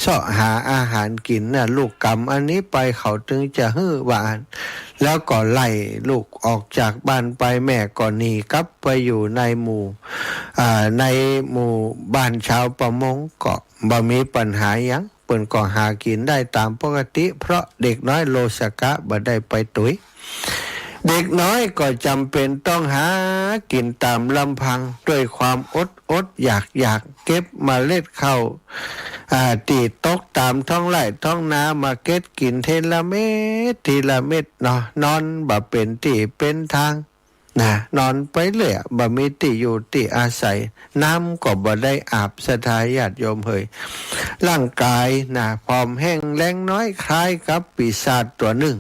เสาะหาอาหารกินน่ะลูกกรรมอันนี้ไปเขาถึงจะฮื้อหวานแล้วก็ไล่ลูกออกจากบ้านไปแม่ก็หนีกลับไปอยู่ในหมู่บ้านชาวประมงก็บ่มีปัญหาหยังเปิ้นก็หากินได้ตามปกติเพราะเด็กน้อยโลสกะบ่ได้ไปตุ๋ยเด็กน้อยก็จำเป็นต้องหากินตามลำพังด้วยความอดอยากเก็บเมล็ดข้าวตีตกตามท้องไร่ท้องนามาเก็บกินทีละเม็ดทีละเม็ดเนาะนอนบ่เป็นที่เป็นทางนะนอนไปเรื่อยบ่มีที่อยู่ที่อาศัยน้ำก็บ่ได้อาบสถาญาติโยมเฮยร่างกายนะผอมแห้งแรงน้อยคล้ายกับปีศาจตัวหนึ่ง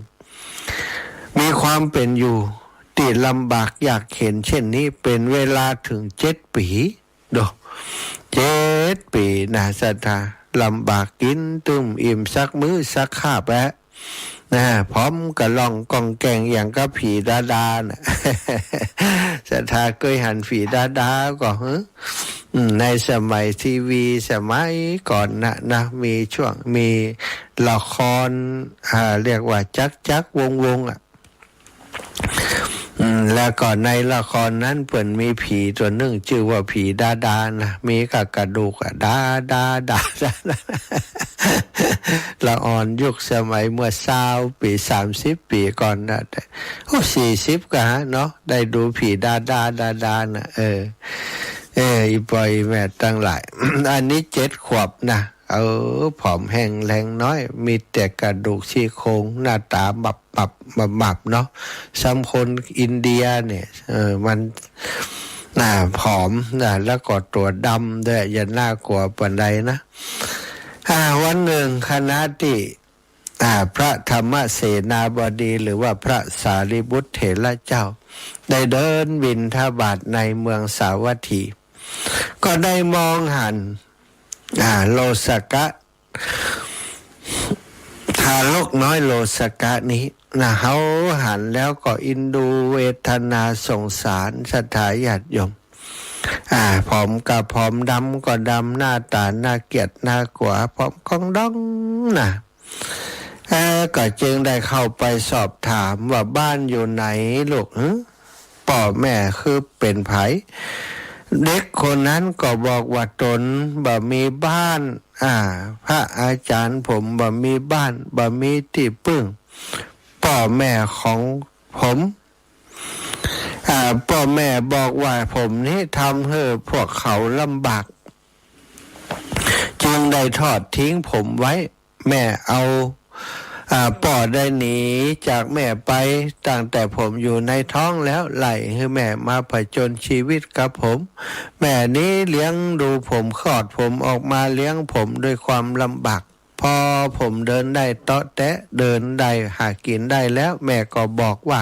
มีความเป็นอยู่ที่ลำบากอยากเห็นเช่นนี้เป็นเวลาถึง7 ปีดู7 ปีนะสัทธาลำบากกินตึมอิ่มสักมื้อสักคาบแปะนะพร้อมกระล่องกองแกงอย่างกับผีดานะสัทธาเคยหันผีดาก็ในสมัยทีวีสมัยก่อนนะมีช่วงมีละครเรียกว่าจักวงแล้วก็ในละครนั้นเปิ่นมีผีตัวหนึ่งชื่อว่าผีดานะมีกับกระดูกดาละอ่อนยุคสมัยเมื่อ20 ปี30 ปีก่อนนะ40ก็เนาะได้ดูผีดานะอีปอยแม่ตั้งหลาย อันนี้7 ขวบนะผอมแห้งแรงน้อยมีแต่กระดูกซี่โครงหน้าตาบับเนาะซ้ำคนอินเดียเนี่ยมันผอมแล้วก็ตัวดำด้วยอย่าน่ากลัวปานใดนะวันหนึ่งคณะที่พระธรรมเสนาบดีหรือว่าพระสารีบุตรเถระเจ้าได้เดินบิณฑบาตในเมืองสาวัตถีก็ได้มองหันโลสกะทารกน้อยโลสกะนี้เขาหันแล้วก็อินดูเวทนาสงสารศรัทธาญาติโยมผอมกับผอมดำก็ดำหน้าตาน่าเกลียดน่ากลัวผอมคองดองนะก็จึงได้เข้าไปสอบถามว่าบ้านอยู่ไหนลูกพ่อแม่คือเป็นไผเด็กคนนั้นก็บอกว่าตนบ่มีบ้านพระอาจารย์ผมบ่มีบ้านบ่มีที่พึ่งพ่อแม่ของผมพ่อแม่บอกว่าผมนี่ทำให้พวกเขาลำบากจึงได้ทอดทิ้งผมไว้แม่เอาพ่อได้หนีจากแม่ไปตั้งแต่ผมอยู่ในท้องแล้วไล่ให้แม่มาผจญชีวิตกับผมแม่นี้เลี้ยงดูผมคลอดผมออกมาเลี้ยงผมด้วยความลำบากพอผมเดินได้เตาะแตะเดินได้หากินได้แล้วแม่ก็บอกว่า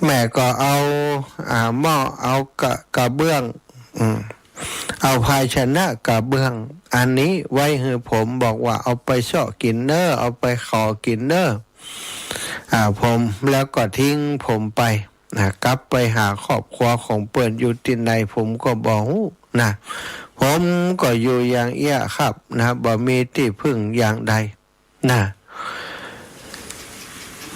แม่ก็เอาหม้อเอากระเบื้องเอาภาชนะกระเบื้องอันนี้ไว้ให้ผมบอกว่าเอาไปเสาะกินเนอเอาไปขอกินเนอผมแล้วก็ทิ้งผมไปกลับไปหาครอบครัวของเปิ้นอยู่ที่ไหนผมก็บอกนะผมก็อยู่อย่างเอี้ยครับบ่มีที่พึ่งอย่างใดนะ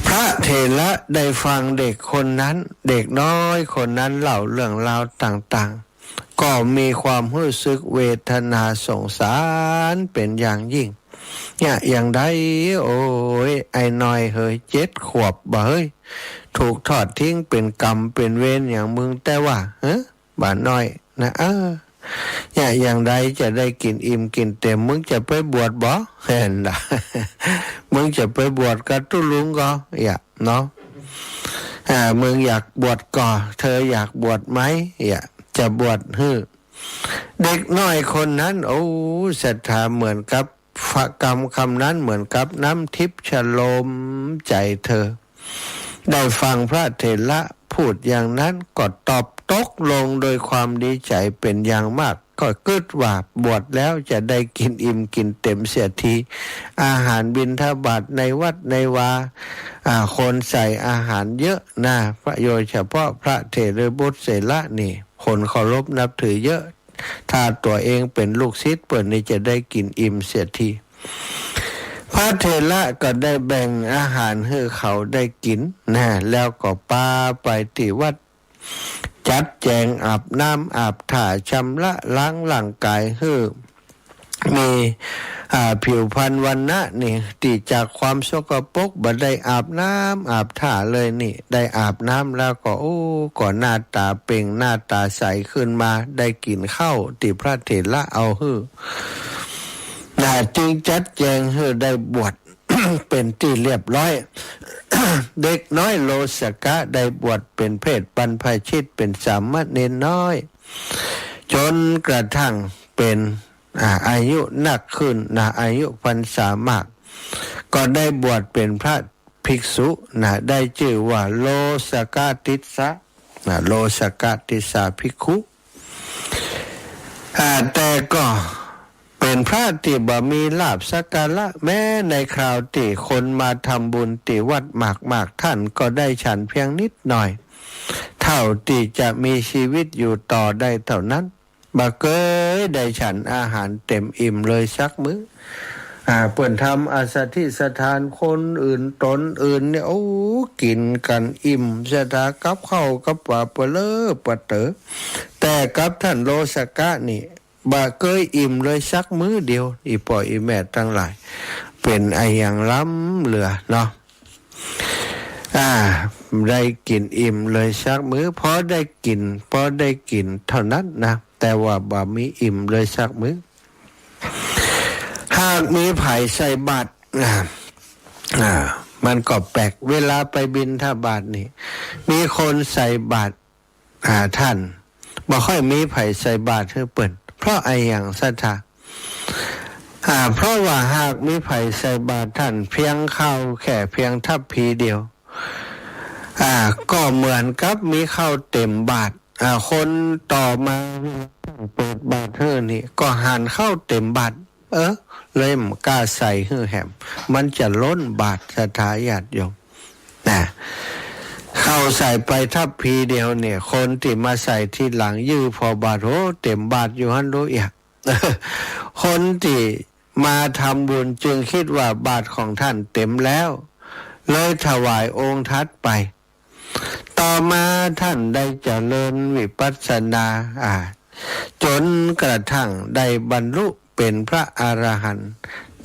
พระเถระได้ฟังเด็กคนนั้นเด็กน้อยคนนั้นเล่าเรื่องราวต่างๆก็มีความรู้สึกเวทนาสงสารเป็นอย่างยิ่งเนี่ยอย่างใดโอ้ยไอ้น้อยเฮ้ย7 ขวบบ่เฮ้ยถูกทอดทิ้งเป็นกรรมเป็นเวรอย่างมึงแต่ว่าบ้านน้อยนะเนี่ยอย่างใดจะได้กินอิ่มกินเต็มมึงจะไปบวชบ่เห็นล่ะ มึงจะไปบวชกับตุลุงก็เนาะมึงอยากบวชก็เธออยากบวชไหมจะบวชเด็กน้อยคนนั้นโอ้ศรัทธาเหมือนกับกรรมคำนั้นเหมือนกับน้ำทิพย์ฉโลมใจเธอได้ฟังพระเถระพูดอย่างนั้นก็ตอบตกลงโดยความดีใจเป็นอย่างมากก็คิดว่าบวชแล้วจะได้กินอิ่มกินเต็มเสียทีอาหารบิณฑบาตในวัดในวาคนใส่อาหารเยอะนะโดยเฉพาะพระเถระบุตรเสระนี่คนเคารพนับถือเยอะถ้าตัวเองเป็นลูกศิษย์เปิดนี่จะได้กินอิ่มเสียที พระเถระก็ได้แบ่งอาหารให้เขาได้กินนะแล้วก็พาไปที่วัดจัดแจงอาบน้ำอาบถ่าชำระล้างร่างกายให้มีผิวพรรณวันนะนี่ที่จากความสกปรกบ่ได้อาบน้ำอาบถ่าเลยนี่ได้อาบน้ำแล้วก็ก่อนหน้าตาเปล่งหน้าตาใสขึ้นมาได้กินข้าวที่พระเถระเอาให้จึงจัดแจงให้ได้บวช เป็นที่เรียบร้อย เด็กน้อยโลสกะได้บวชเป็นเพศบรรพชิตเป็นสามเณรน้อยจนกระทั่งเป็นอายุนักขึ้นอายุพรรษามากก็ได้บวชเป็นพระภิกษุได้ชื่อว่าโลสกติสะโลสกติสาภิกขุแต่ก็เป็นพระที่บ่มีลาภสักการะแม้ในคราวที่คนมาทำบุญที่วัดมากท่านก็ได้ฉันเพียงนิดหน่อยเท่าที่จะมีชีวิตอยู่ต่อได้เท่านั้นบ่เคยได้ฉันอาหารเต็มอิ่มเลยสักมื้อเปิ่นทำอาสถิสถานคนอื่นตนอื่นเนี่ยกินกันอิ่มสถากับข้าวกับปลาเปลือปะเต๋อแต่กับท่านโลสกะนี่บ่เคยอิ่มเลยสักมื้อเดียวอีพ่ออีแม่ทั้งหลายเป็นไออย่างล้ำเหลือเนาะได้กินอิ่มเลยสักมื้อพอได้กินเท่านั้นนะแต่ว่าบ่มีอิ่มเลยสักมื้อหากมีไผ่ใส่บาตรมันก็แปลกเวลาไปบิณฑบาตนี่มีคนใส่บาตรท่านบ่ค่อยมีไผ่ใส่บาตรให้เปิ้นเพราะไอ้อย่างศรัทธาเพราะว่าหากมีไผ่ใส่บาตรท่านเพียงข้าวแค่เพียงทัพพีเดียวก็เหมือนกับมีข้าวเต็มบาตรคนต่อมาเปิดบาตรเฮือนี่ก็หารข้าวเต็มบาตรเลยมกล้าใส่เฮือแหมมันจะล้นบาตรศรัทธาญาติโยมเข้าใส่ไปทัพพีเดียวเนี่ยคนที่มาใส่ที่หลังยื้อพอบาทเต็มบาทอยู่หันรู้อีก คนที่มาทำบุญจึงคิดว่าบาทของท่านเต็มแล้วเลยถวายองค์ทัดไปต่อมาท่านได้เจริญวิปัสสนาจนกระทั่งได้บรรลุเป็นพระอรหันต์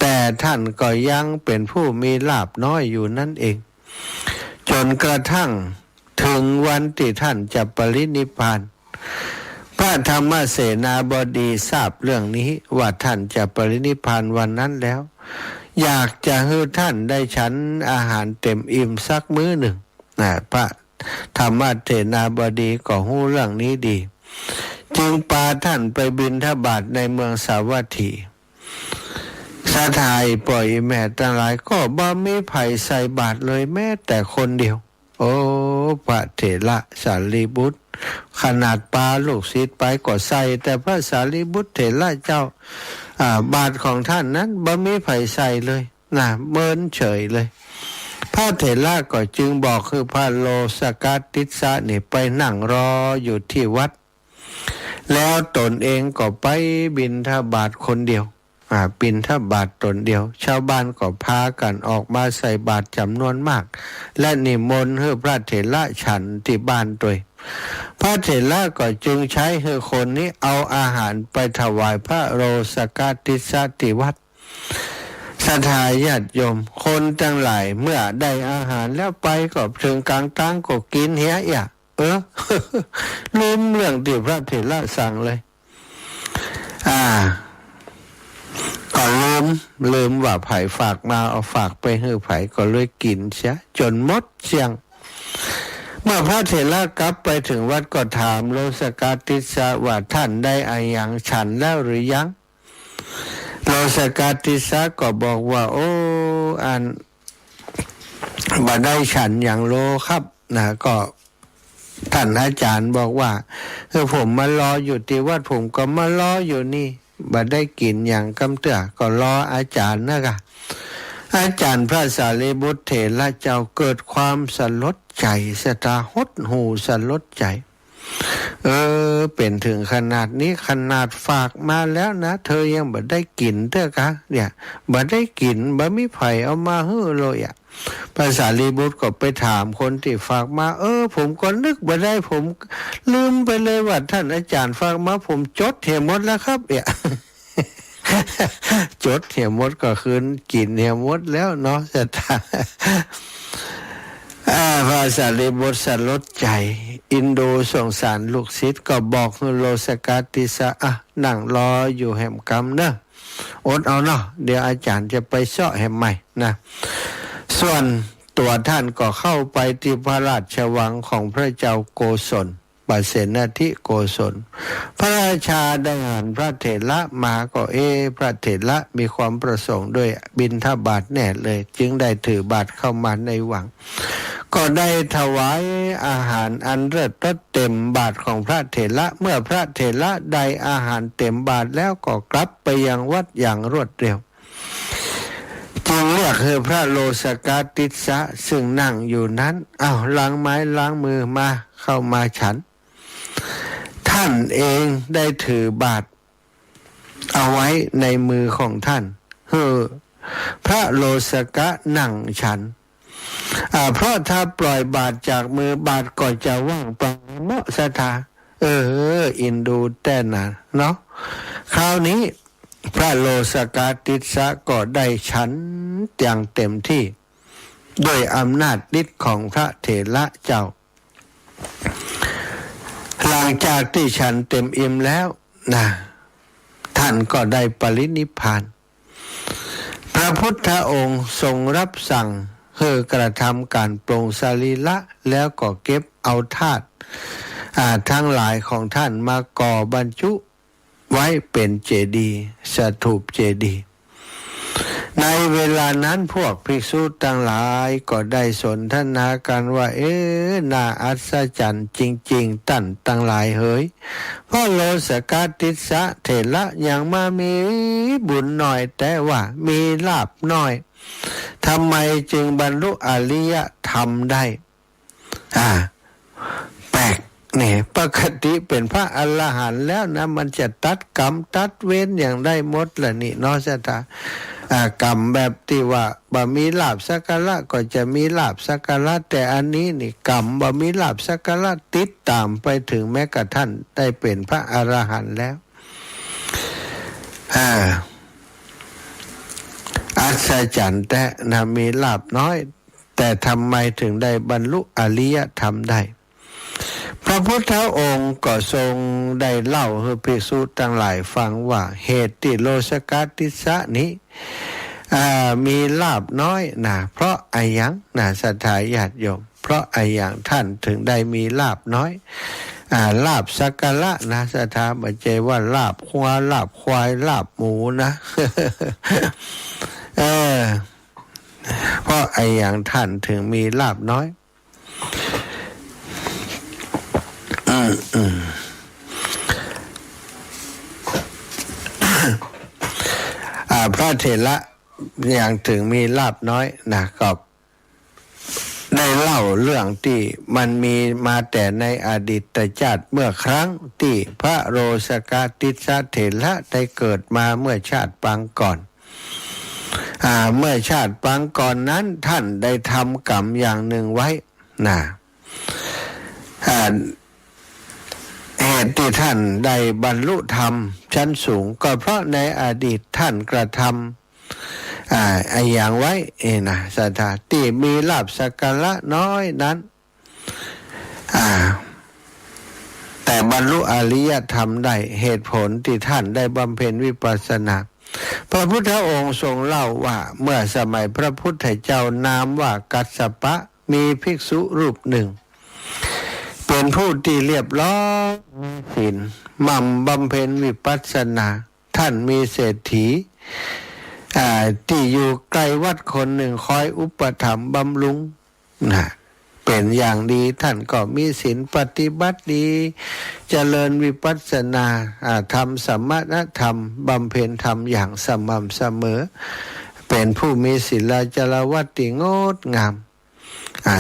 แต่ท่านก็ยังเป็นผู้มีลาภน้อยอยู่นั่นเองจนกระทั่งถึงวันที่ท่านจะปรินิพพานพระธรรมเสนาบดีทราบเรื่องนี้ว่าท่านจะปรินิพพานวันนั้นแล้วอยากจะให้ท่านได้ฉันอาหารเต็มอิ่มสักมื้อหนึ่งพระธรรมเสนาบดีก็รู้เรื่องนี้ดีจึงพาท่านไปบิณฑบาตในเมืองสาวัตถีสาทายปล่อยแม่ทั้งหลายก็บ่มีไผใส่บาตรเลยแม้แต่คนเดียวพระเถระสารีบุตรขนาดปาลูกศิษย์ไปก็ใส่แต่พระสารีบุตรเถระเจ้าบาตรของท่านนั้นบ่มีไผใส่เลยเมินเฉยเลยพระเถระก็จึงบอกคือพระโลสกติสะนี่ไปนั่งรออยู่ที่วัดแล้วตนเองก็ไปบิณฑบาตคนเดียวบิณฑบาตตนเดียวชาวบ้านก็พากันออกมาใส่บาตรจำนวนมากและนิมนต์ให้พระเถระฉันที่บ้านด้วยพระเถระก็จึงใช้ให้คนนี้เอาอาหารไปถวายพระโลสกติสะที่วัดศรัทธาญาติโยมคนทั้งหลายเมื่อได้อาหารแล้วไปก็ถึงกลางตั้งก็กินเหี้ยลืมเรื่องที่พระเถระสั่งเลยก็ลืมว่าไผ่ฝากมาเอาฝากไปให้ไผ่ก็เลยกินเสียจนหมดเสียงเมื่อพระเถระกลับไปถึงวัดก็ถามโลสกติสะว่าท่านได้อายังฉันแล้วหรือยังโลสกติสะก็บอกว่าบ่ได้ฉันอย่างโลครับก็ท่านอาจารย์บอกว่าผมมารออยู่ที่วัดผมก็มารออยู่นี่บ่ได้กินอย่างกำเตื้อก็รออาจารย์นะคะอาจารย์พระสารีบุตรเถระเจ้าเกิดความสลดใจสตาหดหูสลดใจ เป็นถึงขนาดนี้ขนาดฝากมาแล้วนะเธอยังบ่ได้กินเถอะกะเนี่ยบ่ได้กินบ่มีไผเอามาฮื้อเลยอ่ะภาษาลีบุตรก็ไปถามคนที่ฝากมาผมก็นึกบ่ได้ผมลืมไปเลยว่าท่านอาจารย์ฝากมาผมจดเหี่ยหมดแล้วครับเนี่ย จดเหี่ยหมดก็คืนกินเหี่ยหมดแล้วเนาะจะตาภาษาลีบุตรสลดใจอินโดสงสารลูกศิษย์ก็บอกโลสกาติสะนั่งรออยู่แห่มกำเนอะอดเอาเนาะเดี๋ยวอาจารย์จะไปเสาะแห่มใหม่นะส่วนตัวท่านก็เข้าไปที่พระราชวังของพระเจ้าโกศลปเสนทิโกศลพระราชาได้อ่านพระเถระมาก็พระเถระมีความประสงค์ด้วยบิณฑบาตแน่เลยจึงได้ถือบาตรเข้ามาในวังก็ได้ถวายอาหารอันเลิศรสเต็มบาตรของพระเถระเมื่อพระเถระได้อาหารเต็มบาตรแล้วก็กลับไปยังวัดอย่างรวดเร็วจึงเรียกคือพระโลสกาติสะซึ่งนั่งอยู่นั้นล้างไม้ล้างมือมาเข้ามาฉันท่านเองได้ถือบาตรเอาไว้ในมือของท่านพระโลสกะนั่งฉันเพราะถ้าปล่อยบาตรจากมือบาตรก็จะว่างเปล่าเนาะสถาอินดูแต่น่ะเนาะคราวนี้พระโลสกาติสะก็ได้ฉันอย่างเต็มที่ด้วยอำนาจฤทธิ์ของพระเถระเจ้าหลังจากที่ฉันเต็มอิ่มแล้วนะท่านก็ได้ปรินิพพานพระพุทธองค์ทรงรับสั่งให้กระทำการปรงสรีระแล้วก็เก็บเอาธาตุทั้งหลายของท่านมาก่อบรรจุไว้เป็นเจดีย์สถูปเจดีย์ในเวลานั้นพวกภิกษุทั้งหลายก็ได้สนทนากันว่าน่าอัศจรรย์จริงๆตั้นทั้งหลายเฮ้ยเพราะโลสกาติสะเถระยังมามีบุญหน่อยแต่ว่ามีลาภน้อยทำไมจึงบรรลุอริยธรรมได้แปลกเนี่ยปกติเป็นพระอรหันต์แล้วนะมันจะตัดกรรมตัดเว้นอย่างได้หมดละนี่เนาะสตากรรมแบบที่ว่าบ่มีลาภสักการะก็จะมีลาภสักการะแต่อันนี้นี่กรรมบ่มีลาภสักการะติดตามไปถึงแม้กระทั่งได้เป็นพระอรหันต์แล้วอัศจรรย์แต่มีลาภน้อยแต่ทำไมถึงได้บรรลุอริยธรรมได้พระพุทธองค์ก็ทรงได้เล่าให้ภิกษุทั้งหลายฟังว่าเหตุที่โลสกาติสะนี้มีลาภน้อยนะเพราะอายังนะศรัทธาญาติโยมเพราะอายังท่านถึงได้มีลาภน้อยลาภสักการะนะศรัทธาไม่ใช่ว่าลาภควายลาภควายลาภหมูนะ เพราะอายังท่านถึงมีลาภน้อยพระเถระอย่างถึงมีลาภน้อยนะก็ได้เล่าเรื่องที่มันมีมาแต่ในอดีตชาติเมื่อครั้งที่พระโลสกาติสะเถระได้เกิดมาเมื่อชาติปางก่อนเมื่อชาติปางก่อนนั้นท่านได้ทำกรรมอย่างหนึ่งไว้นะเหตุที่ท่านได้บรรลุธรรมชั้นสูงก็เพราะในอดีตท่านกระทำอย่างไว้นะสถาที่มีลาภสักการะน้อยนั้นแต่บรรลุอริยธรรมได้เหตุผลที่ท่านได้บำเพ็ญวิปัสสนาพระพุทธองค์ทรงเล่าว่าเมื่อสมัยพระพุทธเจ้านามว่ากัสสปะมีภิกษุรูปหนึ่งเป็นผู้ที่เรียบร้อยศีลหมั่นบำเพ็ญวิปัสสนาท่านมีเศรษฐีที่อยู่ใกล้วัดคนหนึ่งคอยอุปถัมภ์บำรุงนะเป็นอย่างดีท่านก็มีศีลปฏิบัติดีเจริญวิปัสสนาทำสมณธรรมบำเพ็ญธรรมอย่างสม่ำเสมอเป็นผู้มีศีลจารวัตติงดงาม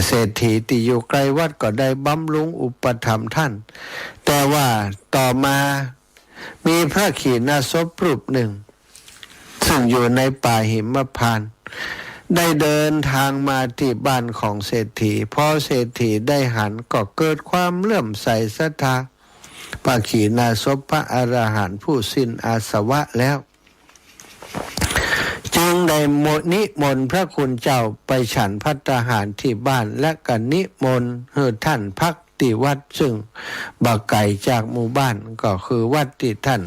เศรษฐีที่อยู่ใกล้วัดก็ได้บำรุงอุปถัมภ์ท่านแต่ว่าต่อมามีพระขีณาสพรูปหนึ่งซึ่งอยู่ในป่าหิมพานต์ได้เดินทางมาที่บ้านของเศรษฐีพอเศรษฐีได้หันก็เกิดความเลื่อมใสศรัทธาพระขีณาสพพระอรหันต์ผู้สิ้นอาสวะแล้วจึงได้นิมนต์พระคุณเจ้าไปฉันภัตตาหารที่บ้านและก็นิมนต์ให้ท่านพักที่วัดซึ่งบักไก่จากหมู่บ้านก็คือวัดที่ท่าน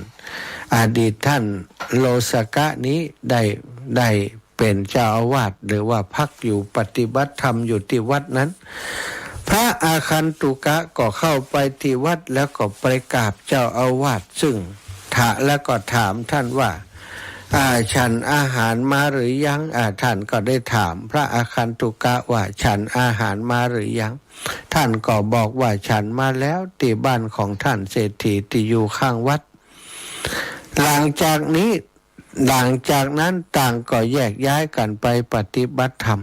อดีตท่านโลสกะนี้ได้เป็นเจ้าอาวาสหรือว่าพักอยู่ปฏิบัติธรรมอยู่ที่วัดนั้นพระอาคันตุกะก็เข้าไปที่วัดแล้วก็ไปกราบเจ้าอาวาสซึ่งแล้วก็ถามท่านว่าฉันอาหารมาหรือยังท่านก็ได้ถามพระอาคันตุกะว่าฉันอาหารมาหรือยังท่านก็บอกว่าฉันมาแล้วที่บ้านของท่านเศรษฐีที่อยู่ข้างวัดหลังจากนั้นต่างก็แยกย้ายกันไปปฏิบัติธรรม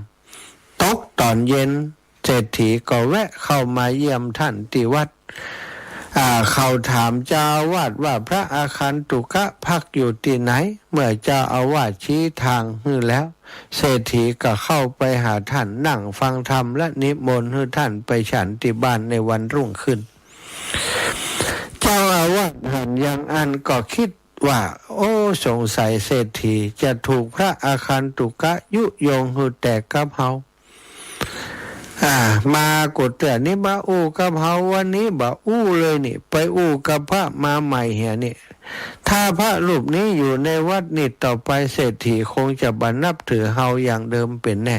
ตกตอนเย็นเศรษฐีก็แวะเข้ามาเยี่ยมท่านที่วัดเขาถามเจ้าอาวาสว่าพระอาคันตุกะพักอยู่ที่ไหนเมื่อเจ้าอาวาสชี้ทางให้แล้วเศรษฐีก็เข้าไปหาท่านนั่งฟังธรรมและนิมนต์ให้ท่านไปฉันที่บ้านในวันรุ่งขึ้นเจ้าอาวาสหันยังอันก็คิดว่าโอ้สงสัยเศรษฐีจะถูกพระอาคันตุกะยุยงให้แตกกับเฮามากดแต่นี่บ่อู้กับเฮาวันนี้บ่อู้เลยนี่ไปอู้กับพระมาใหม่เหียนี่ถ้าพระรูปนี้อยู่ในวัดนี่ต่อไปเศรษฐีคงจะบันนับถือเฮาอย่างเดิมเป็นแน่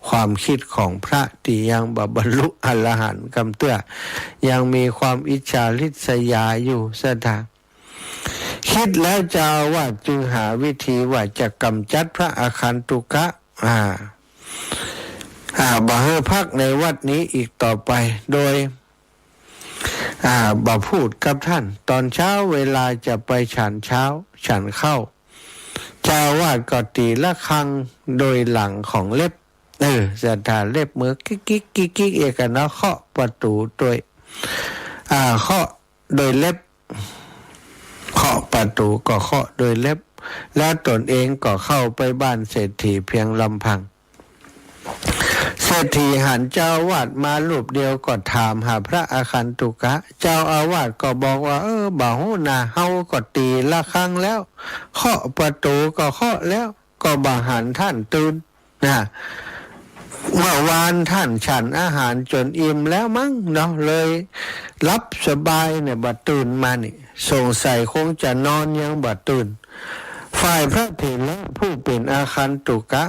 ความคิดของพระที่ยังบรรลุอรหันต์กำเตื้อยังมีความอิจฉาริษยาอยู่ซะทางคิดแล้วเจ้าอาวาสจึงหาวิธีว่าจะกำจัดพระอาคันตุกะบ่ให้พักในวัดนี้อีกต่อไปโดยบ่พูดกับท่านตอนเช้าเวลาจะไปฉันเช้าฉันเข้าเจ้าอาวาสก็ตีละฆังโดยหลังของเล็บจะทาเล็บมือกิ๊กเอกนะเคาะประตูด้วยเคาะโดยเล็บเคาะประตูก็เคาะโดยเล็บแล้วตนเองก็เข้าไปบ้านเศรษฐีเพียงลำพังเศรษฐีหันเจ้าอาวาสมารูปเดียวก็ถามหาพระอาคันตุกะเจ้าอาวาสก็บอกว่าบ่าฮู้นะเฮาก็ตีละครั้งแล้วเคาะประตูก็เคาะแล้วก็บ่หันท่านตื่นเมื่อวานท่านฉันอาหารจนอิ่มแล้วมั้งเนาะเลยรับสบายเนี่ยบ่ตื่นมานี่สงสัยคงจะนอนยังบ่ตื่นฝ่ายพระเถระผู้เป็นอาคันตุกะ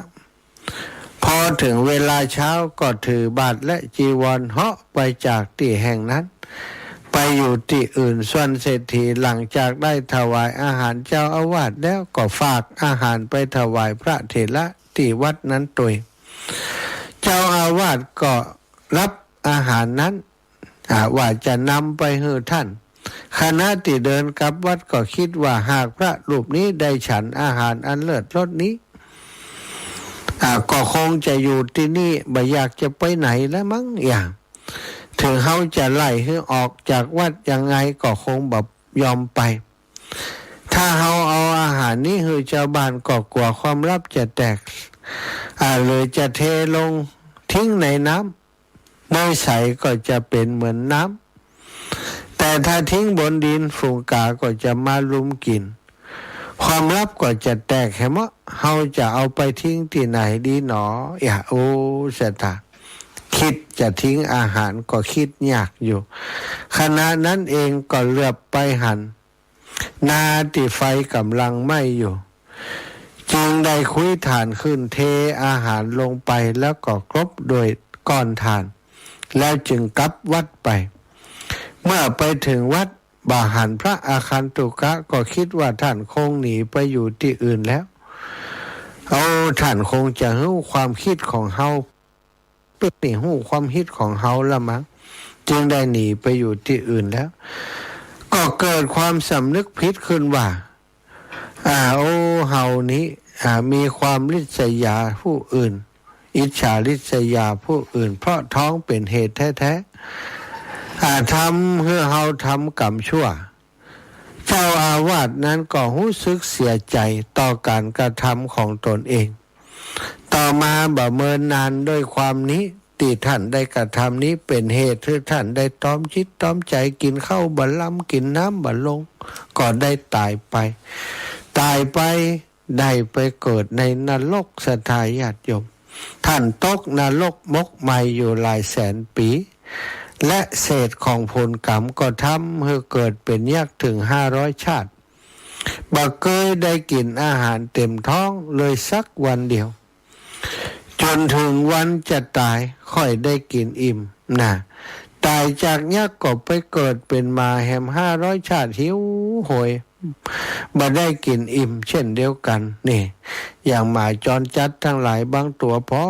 พอถึงเวลาเช้าก็ถือบาตรและจีวรเหาะไปจากที่แห่งนั้นไปอยู่ที่อื่นส่วนเศรษฐีหลังจากได้ถวายอาหารเจ้าอาวาสแล้วก็ฝากอาหารไปถวายพระเถระที่วัดนั้นตัวเจ้าอาวาสก็รับอาหารนั้นว่าจะนำไปให้ท่านคณะที่เดินกลับวัดก็คิดว่าหากพระรูปนี้ได้ฉันอาหารอันเลิศรสนี้ก็คงจะอยู่ที่นี่ไม่อยากจะไปไหนแล้วมั้งอย่างถึงเขาจะไล่ให้ออกจากวัดยังไงก็คงแบบยอมไปถ้าเขาเอาอาหารนี้ให้ชาวบ้านก็กลัวความลับจะแตกเลยจะเทลงทิ้งในน้ำไม่ใสก็จะเป็นเหมือนน้ำแต่ถ้าทิ้งบนดินฝูงกาก็จะมาลุมกินความลับก็จะแตกแค่มะเฮาจะเอาไปทิ้งที่ไหนดีหนอโอ้เสตาคิดจะทิ้งอาหารก็คิดยากอยู่ขณะนั้นเองก็เลือบไปหันนาที่ไฟกำลังไหม้อยู่จึงได้คุยถ่านขึ้นเทอาหารลงไปแล้วก็กรบโดยก้อนถ่านแล้วจึงกลับวัดไปเมื่อไปถึงวัดบ่าหันพระอาคันตุกะก็คิดว่าท่านคงหนีไปอยู่ที่อื่นแล้วท่านคงจะรู้ความคิดของเฮาเพื่อนี่รู้ความคิดของเฮาละมั้งจึงได้หนีไปอยู่ที่อื่นแล้วก็เกิดความสำนึกผิดขึ้นว่าเฮานี้มีความริษยาผู้อื่น อิจฉาริษยาผู้อื่นเพราะท้องเป็นเหตุแท้ๆทำให้เฮาทำกรรมชั่วเจ้าอาวาสนั้นก็รู้สึกเสียใจต่อการกระทำของตนเองต่อมาบ่เมินนานด้วยความนี้ที่ท่านได้กระทำนี้เป็นเหตุที่ท่านได้ต้อมจิตต้อมใจกินข้าวบ่ล้ำกินน้ำบ่ลงก็ได้ตายไปได้ไปเกิดในนรกสถาญาติโยมท่านตกนรกมกไหมอยู่หลายแสนปีและเศษของผลกรรมก็ทำให้เกิดเป็นยักษ์ถึง500 ชาติบ่เคยได้กินอาหารเต็มท้องเลยสักวันเดียวจนถึงวันจะตายค่อยได้กินอิ่มนะตายจากยักษ์ก็ไปเกิดเป็นมาแหม500 ชาติหิวโหยบ่ได้กินอิ่มเช่นเดียวกันนี่อย่างหมาจรจัดทั้งหลายบางตัวพร้อ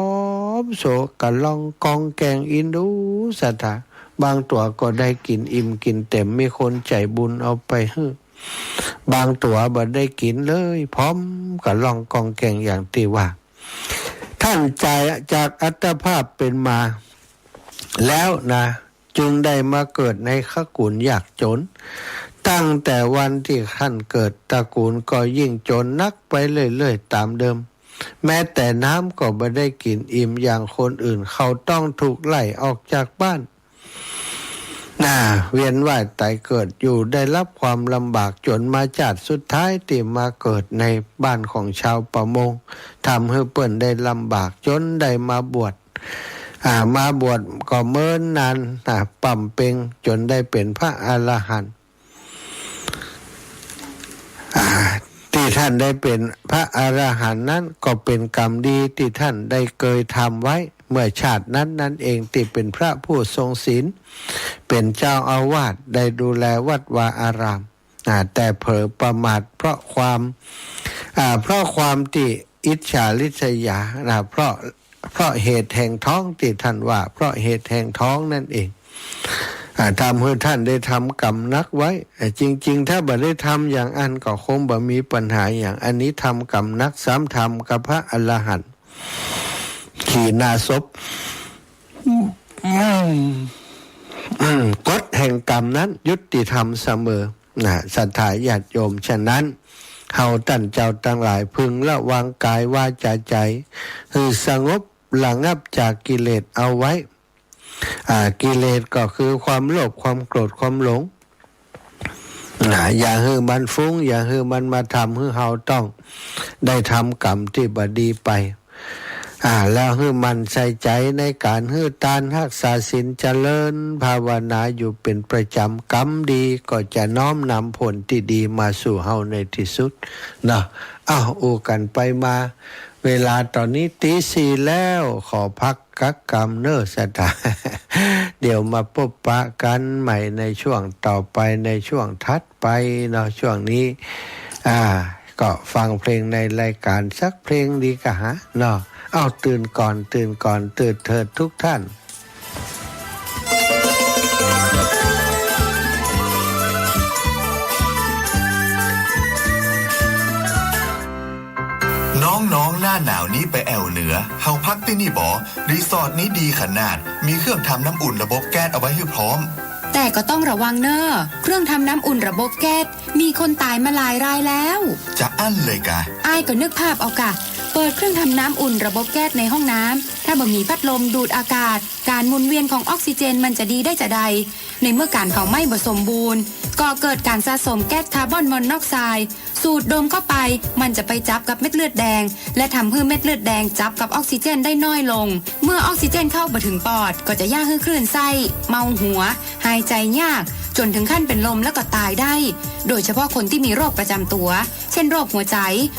มโสกะล่องกองแกงอินดูสถาบางตัวก็ได้กินอิ่มกินเต็มมีคนใจบุญเอาไปให้บางตัวบ่ได้กินเลยพร้อมกะล่องกองแกงอย่างที่ว่าท่านใจจากอัตภาพเป็นมาแล้วนะจึงได้มาเกิดในขกุลยากจนตั้งแต่วันที่ท่านเกิดตระกูลก็ยิ่งจนนักไปเรื่อยๆตามเดิมแม้แต่น้ำก็ไม่ได้กินอิ่มอย่างคนอื่นเขาต้องถูกไล่ออกจากบ้านเวียนว่ายตายเกิดอยู่ได้รับความลำบากจนมาจัดสุดท้ายที่มาเกิดในบ้านของชาวประมงทำให้เปิ้นได้ลำบากจนได้มาบวชมาบวชก็เมินนานปั่มเปงจนได้เป็นพระอรหันต์ที่ท่านได้เป็นพระอรหันต์นั้นก็เป็นกรรมดีที่ท่านได้เคยทำไว้เมื่อชาตินั้นนั่นเองที่เป็นพระผู้ทรงศีลเป็นเจ้าอาวาสได้ดูแลวัดวาอารามแต่เผลอประมาทเพราะความที่อิจฉาริษยาเพราะเหตุแห่งท้องที่ท่านว่าเพราะเหตุแห่งท้องนั่นเองทำให้ท่านได้ทำกรรมนักไว้จริงๆถ้าบ่ได้ทำอย่างอันก็คงบ่มีปัญหาอย่างอันนี้ทำกรรมนักซ้ำทำกับพระอรหันต์ขี่หน้าศพกฎแห่งกรรมนั้นยุติธรรมเสมอศรัทธาญาติโยมฉะนั้นเฮาท่านเจ้าทั้งหลายพึงระวังกายวาจาใจคือสงบระงับจากกิเลสเอาไว้กิเลสก็คือความโลภความโกรธความหลงอย่าให้มันฟุ้งอย่าให้มันมาทำให้เฮาต้องได้ทำกรรมที่บดีไปแล้วให้มันใส่ใจในการให้ทานรักษาศีลเจริญภาวนาอยู่เป็นประจำกรรมดีก็จะน้อมนำผลที่ดีมาสู่เฮาในที่สุดอู้กันไปมาเวลาตอนนี้ตี 4แล้วขอพักกักกรรมเนอสตาเดี๋ยวมาพบปะกันใหม่ในช่วงต่อไปในช่วงทัดไปเนาะช่วงนี้ก็ฟังเพลงในรายการสักเพลงดีกะฮะเนาะตื่นก่อนตื่นเถิดทุกท่านน้องหน้าหนาวนี้ไปแอวเหนือเฮาพักที่นี่บ่รีสอร์ทนี้ดีขนาดมีเครื่องทำน้ำอุ่นระบบแก๊สเอาไว้ให้พร้อมแต่ก็ต้องระวังเนอะเครื่องทำน้ำอุ่นระบบแก๊สมีคนตายมาหลายรายแล้วจะอั้นเลยกะอ้ายก็นึกภาพเอากะเปิดเครื่องทำน้ำอุ่นระบบแก๊สในห้องน้ำถ้าบ่มีพัดลมดูดอากาศการหมุนเวียนของออกซิเจนมันจะดีได้จะใดในเมื่อการเผาไหม้บ่สมบูรณ์ก็เกิดการสะสมแก๊สคาร์บอนมอนอกไซด์สูดดมเข้าไปมันจะไปจับกับเม็ดเลือดแดงและทำให้เม็ดเลือดแดงจับกับออกซิเจนได้น้อยลงเมื่อออกซิเจนเข้าบ่ถึงปอดก็จะยากให้คลื่นไส้เมาหัวหายใจยากจนถึงขั้นเป็นลมแล้วก็ตายได้โดยเฉพาะคนที่มีโรคประจำตัวเช่นโรคหัวใจ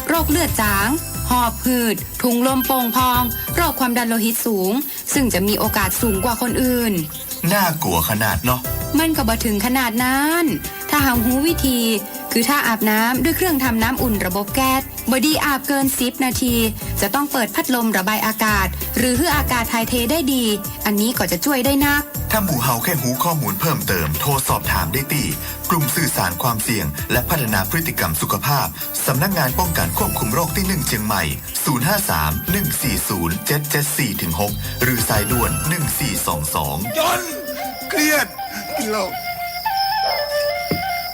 โรคเลือดจางหอบหืดถุงลมโป่งพองโรคความดันโลหิตสูงซึ่งจะมีโอกาสสูงกว่าคนอื่นน่ากลัวขนาดเนาะมันก็บ่ถึงขนาดนั้นถ้าหารู้วิธีคือถ้าอาบน้ำด้วยเครื่องทำน้ำอุ่นระบบแก๊สบ่ดีอาบเกิน10 นาทีจะต้องเปิดพัดลมระบายอากาศหรือให้อากาศถ่ายเทได้ดีอันนี้ก็จะช่วยได้นัก ถ้าหมู่เฮาแค่หูข้อมูลเพิ่มเติมโทรสอบถามได้ที่กลุ่มสื่อสารความเสี่ยงและพัฒนาพฤติกรรมสุขภาพสำนักงานป้องกันควบคุมโรคที่1เชียงใหม่053-140-774-6หรือสายด่วน1422จนเครียดกินเหล้า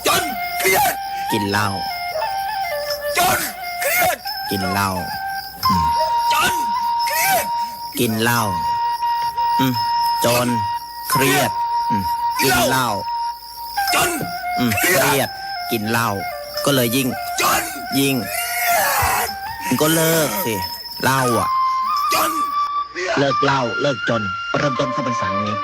จนเครียด กินเหล้า จนเครียด กินเหล้า จนเครียด กินเหล้าจนเครียดกินเหล้า จน เครียดกินเหล้าก็เลยยิ่ง จน ก็เลิกสิเหล้าอ่ะ จน เลิกเหล้าเลิกจนเริ่มต้นเข้าพรรษานี้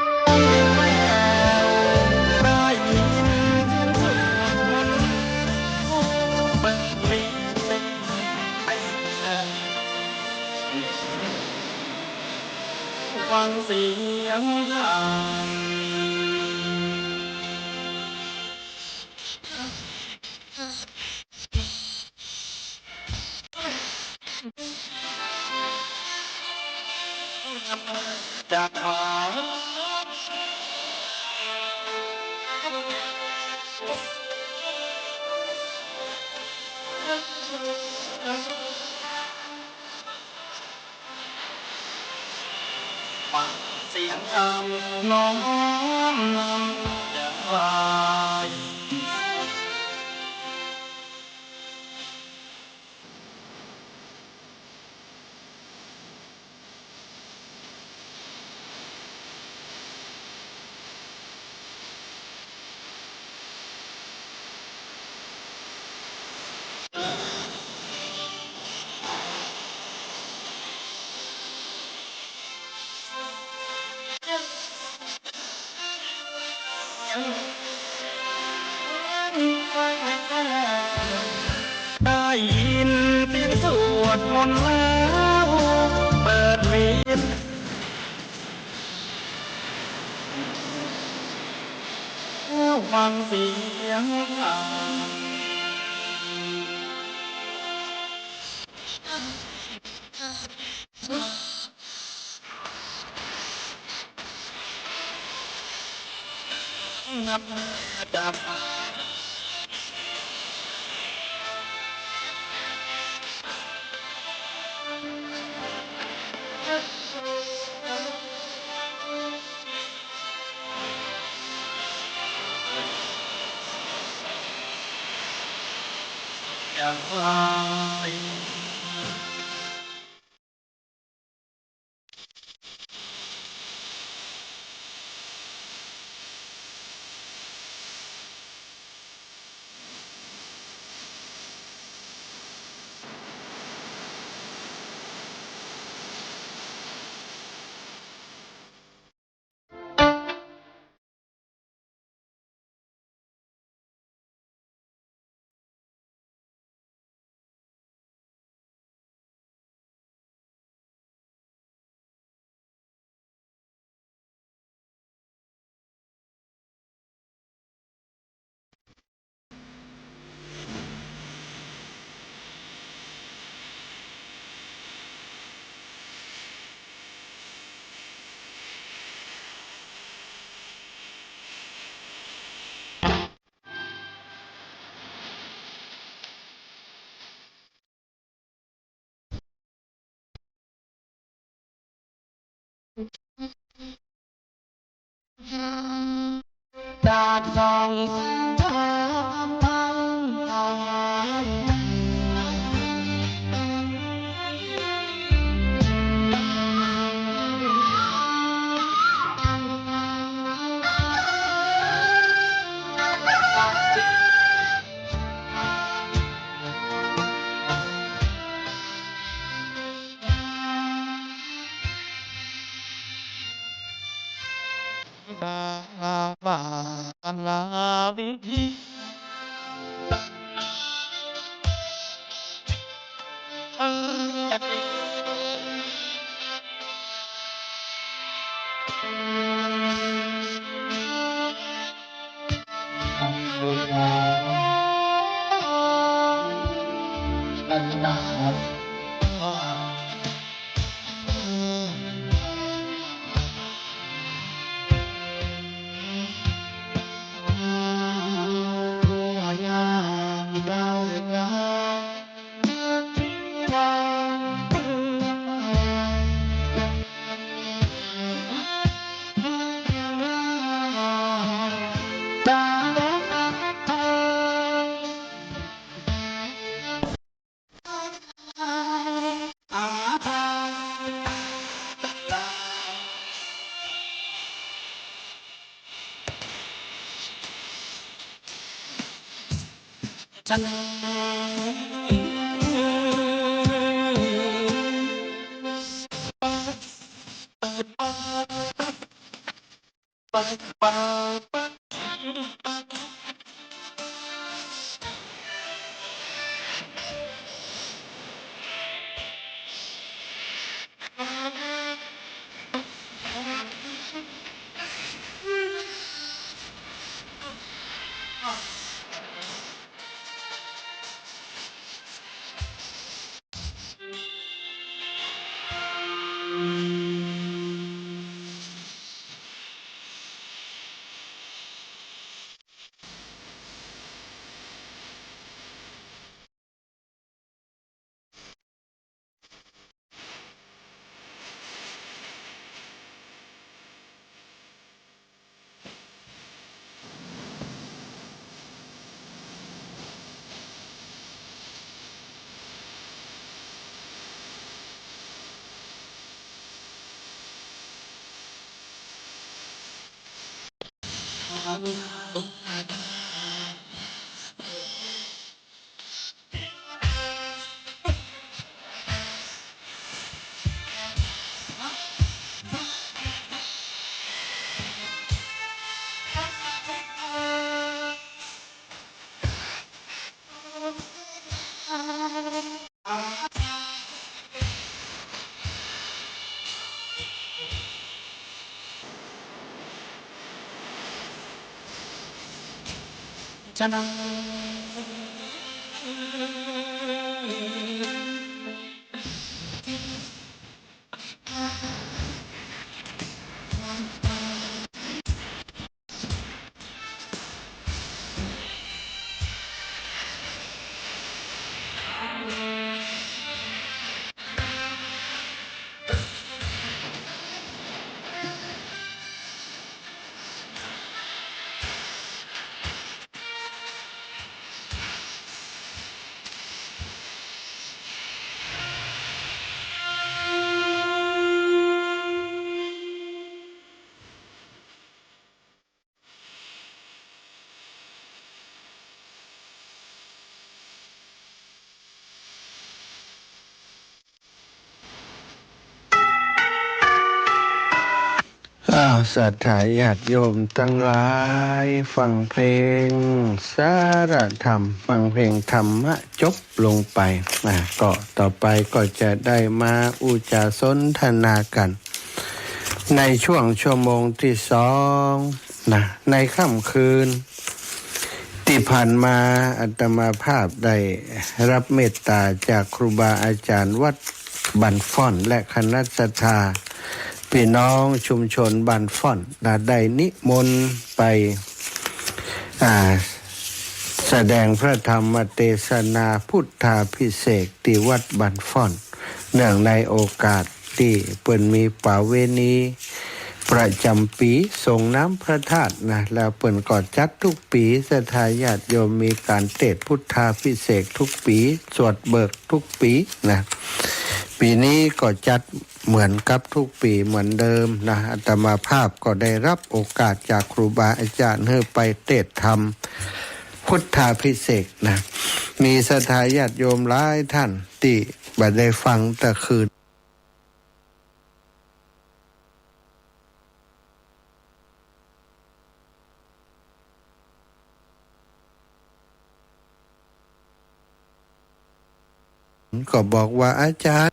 ฟังเสียงทางจากหาฟังเสียงคำน้อมนำจะวายได้ยินเสียงสวดมนต์แล้วเปิดวิทย์ฟังเสียงทางนับดับอย่างไร จากสองทางทางบาบาลาวิธี ศรัทธาญาติโยมทั้งหลายฟังเพลงสารธรรมฟังเพลงธรรมะจบลงไปก็ต่อไปก็จะได้มาอุจาสนทนากัน ในช่วงชั่วโมงที่2ในค่ำคืนที่ผ่านมาอาตมาภาพได้รับเมตตาจากครูบาอาจารย์วัดบันฟ่อนและคณะศรัทธาพี่น้องชุมชนบ้านฟ่อนได้นิมนต์ไปแสดงพระธรรมเทศนาพุทธาภิเษกที่วัดบ้านฟ่อนเนื่องในโอกาสที่เปิ้นมีประเวณีประจำปีส่งน้ำพระธาตุแล้วเปิ้นก็จัดทุกปีศรัทธาญาติโยมมีการเทศน์พุทธาภิเษกทุกปีสวดเบิกทุกปีปีนี้ก็จัดเหมือนกับทุกปีเหมือนเดิมอาตมาภาพก็ได้รับโอกาสจากครูบาอาจารย์ให้ไปเทศน์ธรรมพุทธาภิเษกมีศรัทธาญาติโยมหลายท่านที่บ่ได้ฟังแต่คืนก็บอกว่าอาจารย์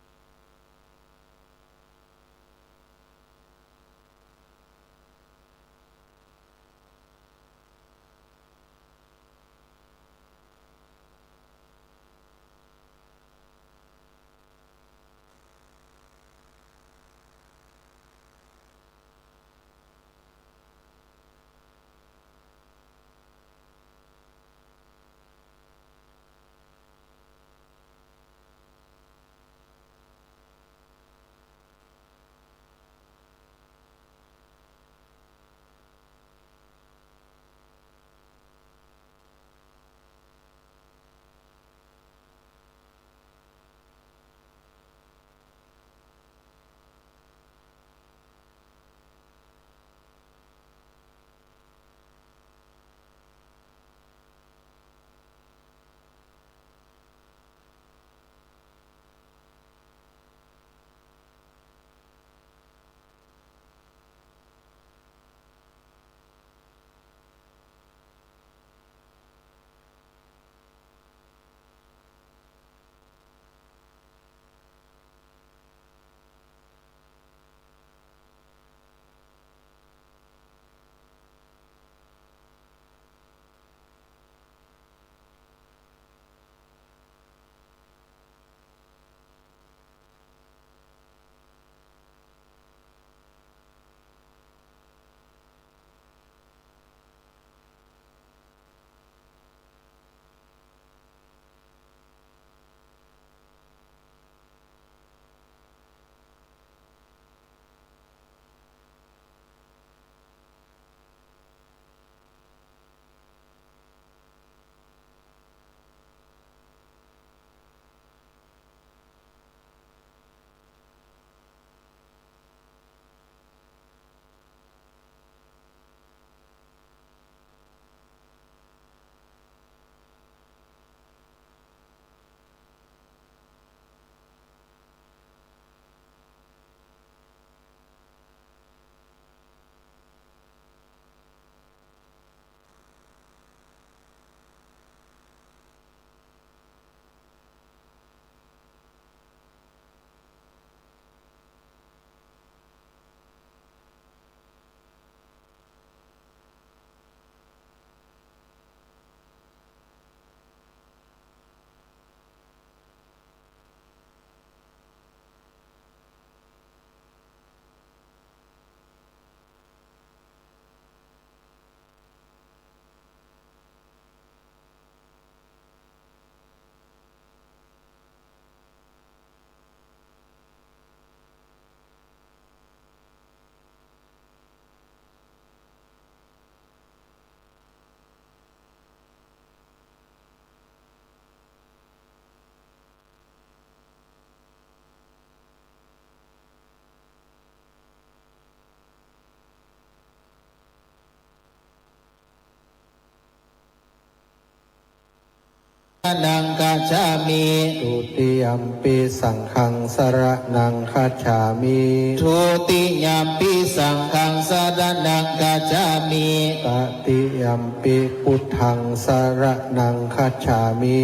นังกัจฉามิ ทุติยัมปิสังฆังสรณังคัจฉามิ ทุติยัมปิสังฆังสรณังกัจฉามิ ตติยัมปิพุทธังสรณังคัจฉามิ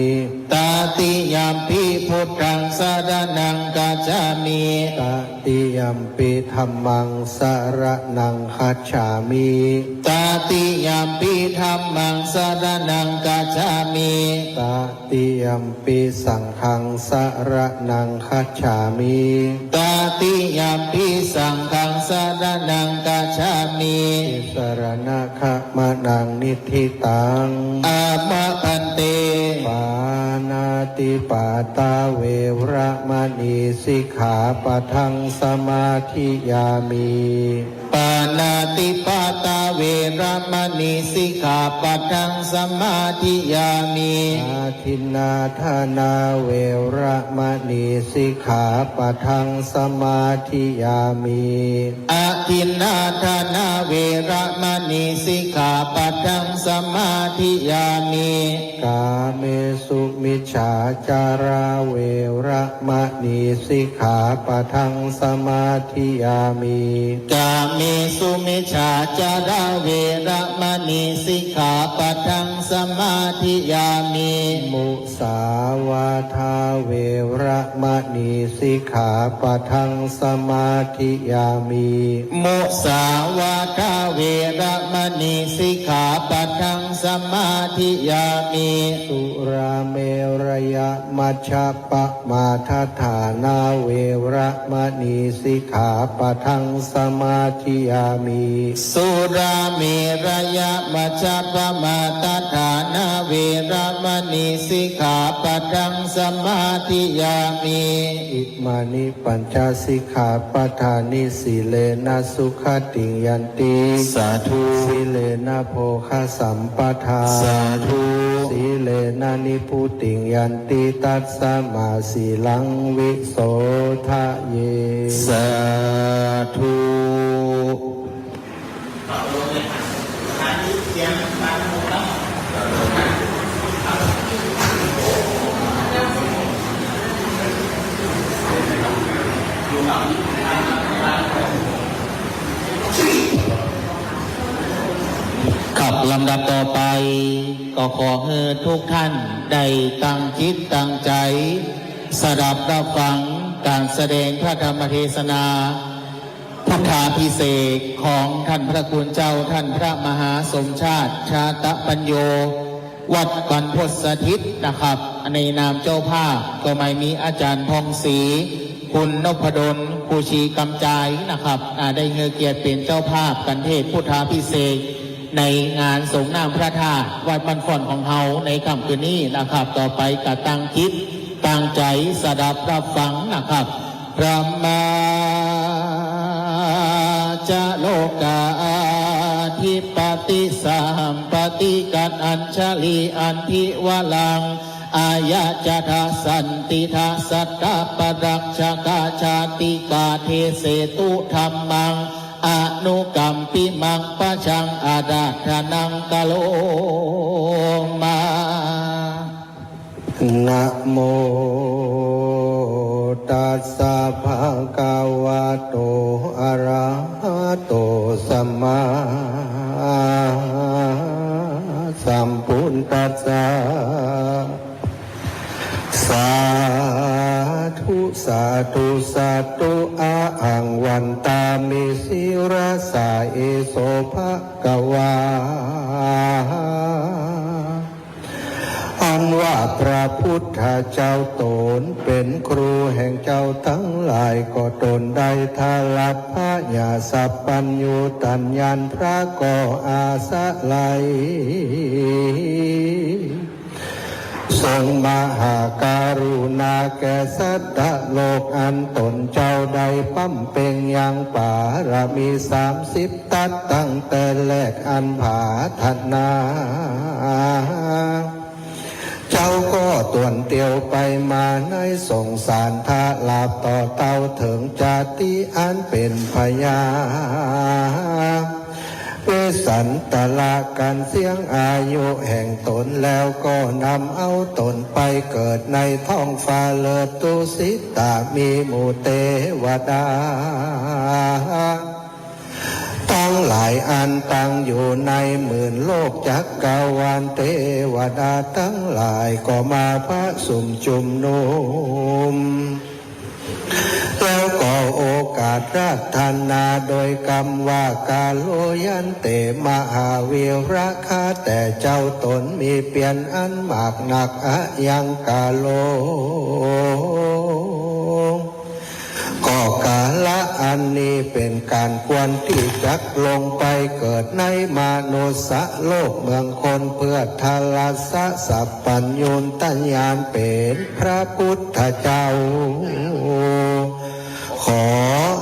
ตติยัมปิพุทธังสรณังกัจฉามิ ตติยัมปิธัมมังสรณังคัจฉามิ ตติยัมปิธัมมังสรณังกัจฉามิ ตติยัมปิสังฆังสรณังคัจฉามิ ตติยัมปิสังฆังสรณังกัจฉามิ ติสรณะขะมะนังนิธิตัง อามะพันเต ปานาติปาตาเวระมณีสิกขาปะทังสมาธิยามิ ปานาติปาตาเวรมณีสิกขาปัทังสมาธิยามิ อาทินนาทานาเวระมณีสิกขาปะทังสมาธิยามิ อาทินนาทานาเวรมณีสิกขาปัทังสมาธิยามิ กาเมสุมิจฉาจาราเวระมณีสิกขาปะทังสมาธิยามิ กาเมสุมิจฉาจาราเวรมณีสิกขาปัทังสมาธิยามิ มุสาวาทาเวระมณีสิกขาปะทังสมาธิยามิ มุสาวาทาเวรมณีสิกขาปัทังสมาธิยามิ สุราเมรยมัชฌะปะมาทฐานาเวระมณีสิกขาปะทังสมาธิยามิ สุราเมรยมัชฌปมาตฐานาเวรมณีสิกขาปัทังสมาธิยามิ อิมานิปัญจสิกขาปทานิสีเลนะสุขติงยันติสาธุสีเลนะโภคสัมปทาสาธุสีเลนะนิพุติงยันติตัสสมาสีลังวิโสทะเย สาธุ ขับลำดับต่อไปก็ขอให้ทุกท่านได้ตั้งจิตตั้งใจสดับรับฟังการแสดงพระธรรมเทศนาพุทธาภิเษกของท่านพระคุณเจ้าท่านพระมหาสมชาติชาตปัญโยวัดบรรพตสถิตนะครับในนามเจ้าภาพก็ไม่มีอาจารย์พองศรีคุณนพดลภูชีกำจายนะครับได้เกียรติเป็นเจ้าภาพกันเทศพุทธาภิเษกในงานสงน้ำพระธาตุวัดบรรพตของเฮาในค่ำคืนนี้นะครับต่อไปกะตั้งจิตตั้งใจสดับรับฟังนะครับพระมาจะโลกาทิปติสัมปติกันอัญชลีอันทิวลังอายะจะทาสันติทาสัตตะปรักชกาชาติกาเทเสตุธรรมังอนุกัมปิมังปะชังอาดาธนังกะโลมา นะโมตัสสะภะคะวะโตอะระหะโตสัมมาสัมพุทธัสสะสาธุสาธุสาธุอะหังวันตามิสิรสาเอโสภะคะวาอันว่าพระพุทธเจ้าตนเป็นครูแห่งเจ้าทั้งหลายก็ตนได้ทาลับพระญาสัพปัญญูตัญญาณพระก็อาสะไลทรงมหาการุณาแก่สัตว์โลกอันตนเจ้าได้ปั้มเป็งยังป่ารมี30 ตัดตั้งแต่แรกอันผาทัดนาเจ้าก็ตวนเตียวไปมาในสงสารทาลาบต่อเต้าถึงจาติอันเป็นพยา เวสันตละกันเสียงอายุแห่งตนแล้วก็นำเอาตนไปเกิดในท้องฟ้าเลิศตุสิตามีหมู่เทวดาตั้งหลายอันตั้งอยู่ในหมื่นโลกจักรวาลเทวดาทั้งหลายก็มาพระสุมจุมนุมแล้วก็โอกาสราธนาโดยกรรมว่ากาโลยันเตมหาวิราคาแต่เจ้าตนมีเปลี่ยนอันมากหนักอะยังกาโลก็กาละอันนี้เป็นการควรที่จักลงไปเกิดในมนุษย์โลกเมืองคนเพื่อทารัสสะสัพพัญญูตัญญาณเป็นพระพุทธเจ้าขอ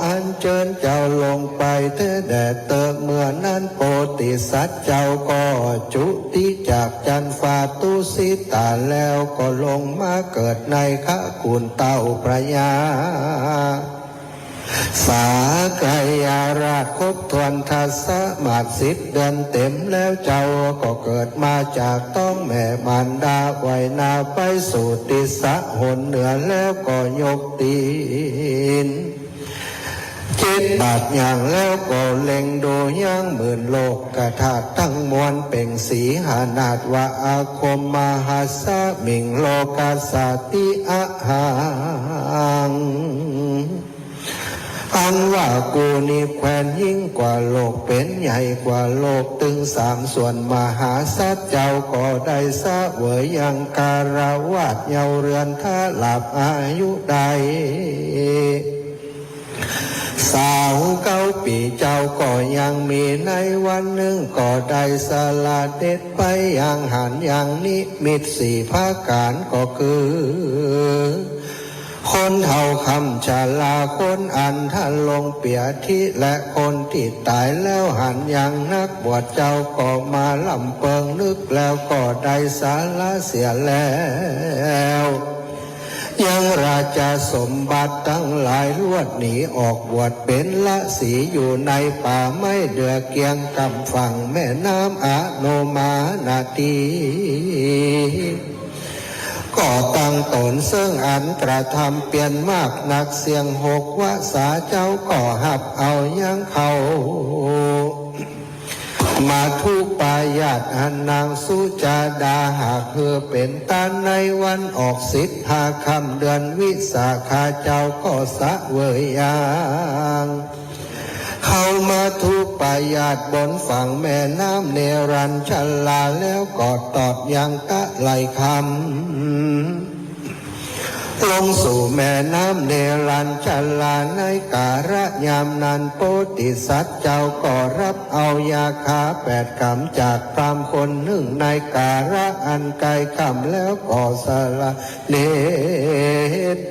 อัญเชิญเจ้าลงไปเถิดแด่เติมเมื่อนั้นโพธิสัตว์เจ้าก็จุติจากจันฟ้าตุสิตาแล้วก็ลงมาเกิดในขกุลเต้าพระยาสากายาราชครบทวนทัสมาศ10 เดือนเต็มแล้วเจ้าก็เกิดมาจากต้องแม่มารดาไว้นาไปสู่ติสะหนเหนือแล้วก็ยกตีน7 บาทอย่างแล้วก็เล็งดูย่างหมื่นโลกกธาตุทั้งมวลเป่งสีหานาฏว่าอาคมมหาสะมิงโลกาสาติอะหังอันว่ากูนี่แควนยิ่งกว่าโลกเป็นใหญ่กว่าโลกตึง3 ส่วนมหาสัตว์เจ้าก็ได้สะเวยยังการาวาสเยาเรือนถ้าหลับอายุใดสาว9 ปีเจ้าก็ยังมีในวันหนึ่งก็ได้สละเด็ดไปยังหันยังนิมิต4 ภาการก็คือคนเท่าคำชาลาคนอันท่านลงเปียทิและคนที่ตายแล้วหันยังนักบวชเจ้าก็มาลำเปิงนึกแล้วก็ได้สาละเสียแล้วยังราชาสมบัติตั้งหลายลวดหนีออกบวชเป็นละสีอยู่ในป่าไม่เดือเกียงกำฝั่งแม่น้ำอะโนมานาทีก็ตั้งตนซึ่งอันกระทำเปลี่ยนมากนักเสียง6 วาสาเจ้าก็หับเอายังเขามาทุกปายาตอันนางสุจาดาหากเพื่อเป็นตาในวันออก15 ค่ำเดือนวิสาขาเจ้าก็สะเวยยังเข้ามาทุกปายาตบนฝั่งแม่น้ำเนรัญชลาแล้วก็ตอบยังกะไหลคำลงสู่แม่น้ำเนรัญชลาในการะยามนั้นโพธิสัตว์เจ้าก็รับเอายาคา8 กำจากพรามคนหนึ่งในการะอันไกลคำแล้วก็สละเนตร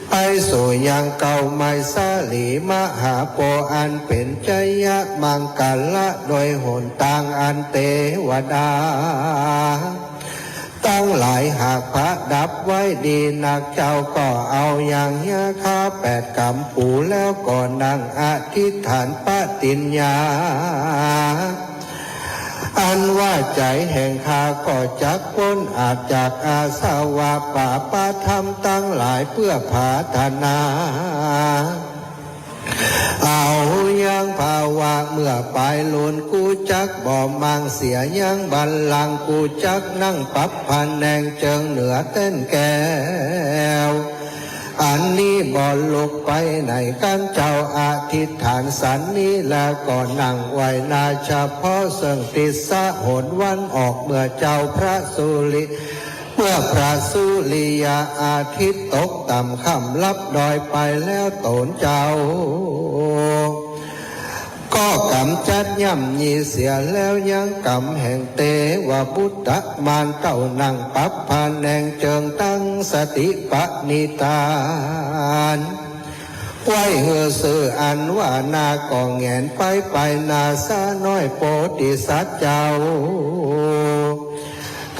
ไปสู่ยังเก่าไมสาลีมหาโพอันเป็นจยะมังกรละโดยหนทางอันเทวดาตั้งหลายหากพระดับไว้ดีนักเจ้าก็เอาอย่างยาคา8 กำปูแล้วก็นั่งอธิษฐานปฏิญญาอันว่าใจแห่งข้าก็จักพ้นอาจจากอาสาวะป่าปาธรรมตั้งหลายเพื่อผาธนาเอายังภาวะเมื่อปลายลุนกูจักบ่มังเสียยังบัลลังก์กูจักนั่งปับพันแนงเจิงเหนือเต้นแก้วอันนี้บ่ลุกไปไหนกันเจ้าอธิษฐานสันนี้แล้วก็นั่งไว้นาเฉพาะเสิ่งติสะหนวันออกเมื่อเจ้าพระสุริเมื่อพระสุริยาอาทิตย์ตกต่ำค่ำลับดอยไปแล้วโตนเจ้าก็กำจัดย่ำยีเสียแล้วยังกำแห่งเตวบุตตมานเต้านั่งปับพานแนงเจิงตั้งสติปณิธานไว้เหือสื่ออันว่านาก่อแงนไปนาซาน้อยโพธิสัตว์เจ้า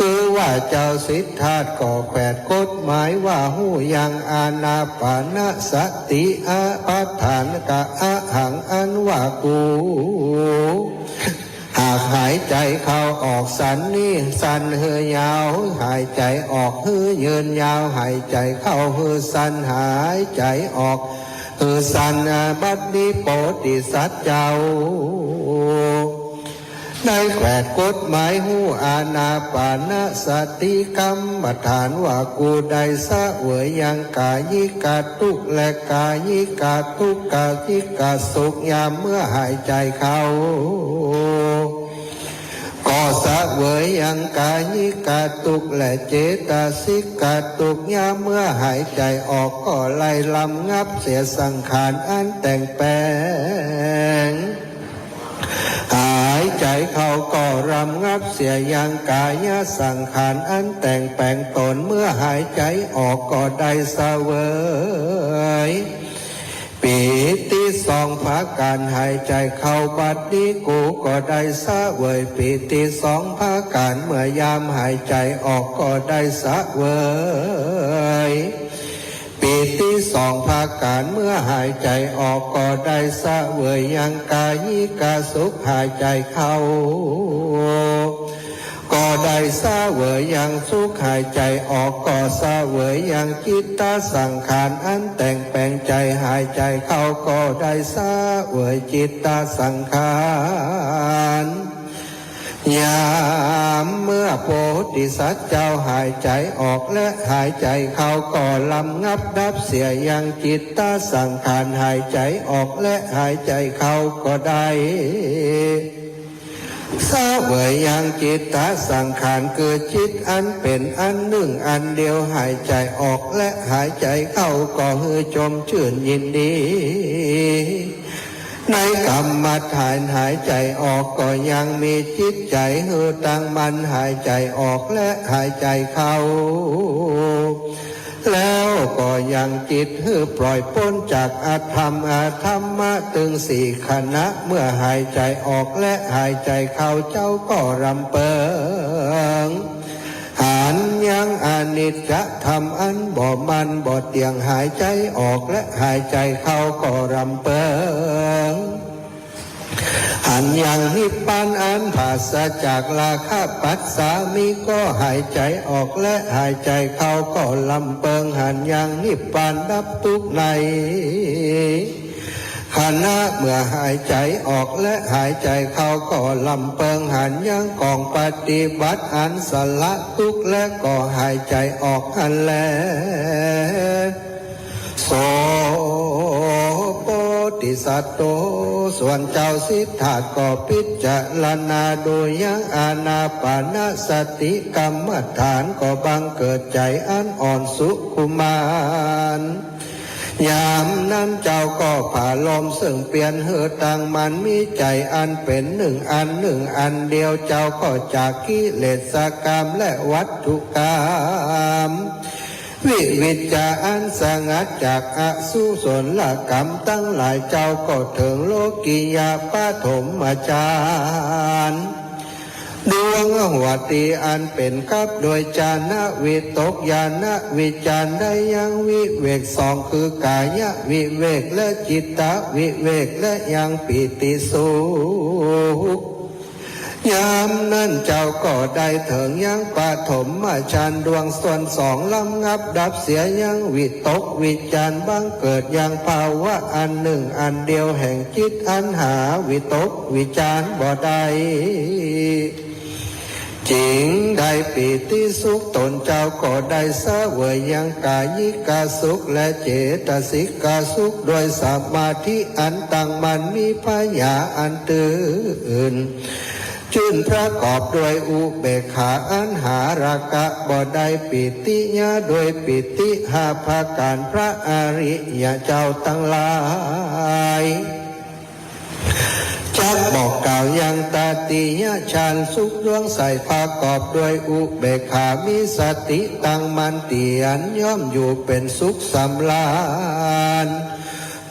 คือว่าเจ้าสิทธาตก่อแขวดกฎหมายว่าหูยังอานาปานสติอาปัฏฐานกะอะหังอันว่ากู ากหายใจเข้าออกสันนี่สันเฮือยาวหายใจออกฮือยืนยาวหายใจเข้าฮือสันหายใจออกฮือสันบัดนี้โปติสัตว์เจ้าได้แขวดกฎหมายหูอาณาปานสติกรรมฐานว่ากูได้สะเวยยังกายิกาทุกและกายิกาทุกกายิกาสุขยามเมื่อหายใจเข้าก็สะเวยยังกายิกาทุกและเจตสิกาทุกยามเมื่อหายใจออกก็ไล่ลำงับเสียสังขารอันแต่งแปลงหายใจเข้าก็รำงับเสียยังกายสังขารอันแต่งแปลงตนเมื่อหายใจออกก็ได้เสวยปีติสองภาการหายใจเข้าบัดนี้กูก็ได้เสวยปีติสองภาการเมื่อยามหายใจออกก็ได้เสวยปีติสองภาการเมื่อหายใจออกก็ได้เสวยยังกายิกาสุขหายใจเข้าก็ได้เสวยยังสุขหายใจออกก็เสวยยังจิตตสังขารอันแต่งแปลงใจหายใจเข้าก็ได้เสวยจิตตสังขารยามเมื่อโพธิสัตว์เจ้าหายใจออกและหายใจเข้าก็ลำงับดับเสียยังจิตตสังขารหายใจออกและหายใจเข้าก็ได้เสวยยังจิตตสังขารคือจิตอันเป็นอันหนึ่งอันเดียวหายใจออกและหายใจเข้าก็ฮือชมชื่นยินดีในกรรมฐานหายใจออกก็ยังมีจิตใจฮือตั้งมันหายใจออกและหายใจเข้าแล้วก็ยังจิตฮือปล่อยพ้นจากอธรรมธรรมะตึงสี่ขณะเมื่อหายใจออกและหายใจเข้าเจ้าก็รำเปิงหันยังอนิจจธรรมอันบ่มันบ่เตียงหายใจออกและหายใจเข้าก็รำเปิงหันยังนิพพานอันผาศจากราคะปัสสามิก็หายใจออกและหายใจเข้าก็ลำเปิงหันยังนิพพานดับทุกข์ในขณะเมื่อหายใจออกและหายใจเข้าก็ลำเปิงหันยังกองปฏิบัติอันสละทุกข์และก็หายใจออกหันแลโสโพธิสัตว์โตส่วนเจ้าสิทธัตถ์ก็พิจารณาโดยยังอานาปานสติกรรมฐานก็บังเกิดใจอันอ่อนสุขุมานยามนั้นเจ้าก็ผ่าลมซึ่งเปลี่ยนเหือต่างมันมีใจอันเป็นหนึ่งอันเดียวเจ้าก็จากกิเลสกรรมและวัตถุกรรมวิจาอันสงัดจากอสุศลกรรมตั้งหลายเจ้าก็ถึงโลกิยาปฐมฌานดวงหัวตีอันเป็นกับโดยญาณวิตกญาณวิจารได้ยังวิเวกสองคือกายวิเวกและจิตตวิเวกและยังปิติสุขยามนั้นเจ้าก็ได้ถึงยังปฐมฌานดวงส่วนสองลำงับดับเสียยังวิตกวิจารบังเกิดยังภาวะอันหนึ่งอันเดียวแห่งจิตอันหาวิตกวิจารบ่ได้จริงได้ปีติสุขตนเจ้าก็ได้เสวยยังกายิกาสุขและเจตสิกาสุขโดยสมาธิอันตั้งมันมีพยาอันตื่นจุนประกอบด้วยอุเบกขาอันหาราคะบ่ได้ปิติญาโดยปิติหาภาการพระอริยเจ้าทั้งหลายจักบอกกล่าวยังตาติยะฌานสุขดวงใสประกอบด้วยอุเบกขามีสติตั้งมันเตียนย่อมอยู่เป็นสุขสำราญ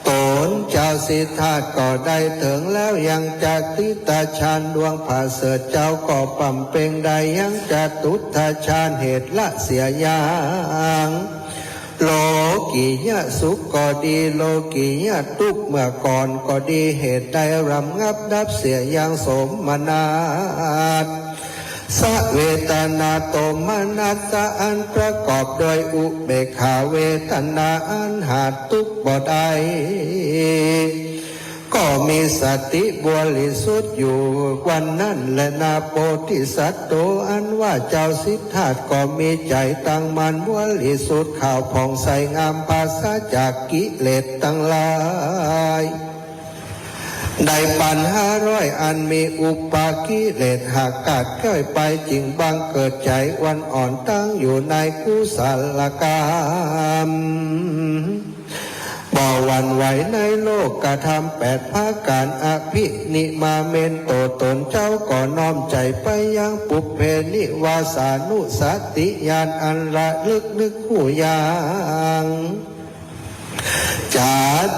ตนเจ้าสิทธัตถ์ก็ได้ถึงแล้วยังจตุตฌานดวงผาเสดเจ้าก็ปั่มเป่งได้ยังจตุตฌานเหตุละเสียอย่าง โลกิยะสุขก็ดีโลกิยะทุกข์เมื่อก่อนก็ดีเหตุใดรำงับดับเสียอย่างสมนาตสะเวทนาโตมนัสสะอันประกอบโดยอุเบกขาเวทนาอันหาทุกข์บ่ได้ก็มีสติบริสุทธิ์อยู่วันนั้นและนาโพธิสัตว์โตอันว่าเจ้าสิทธัตถ์ก็มีใจตั้งมั่นบริสุทธิ์ข่าวผ่องใสงามปราศจากกิเลสทั้งหลายได้ปัญ500อันมีอุปากิเลสหากกัดเกิดไปจริงบังเกิดใจวันอ่อนตั้งอยู่ในกุศลกรรมบ่หวั่นไหวในโลกกระทำ8ภาคการอภินิมาเมนโตตนเจ้าก็น้อมใจไปยังปุพเพนิวาสานุสติญาณอันระลึกนึกหูอย่างจา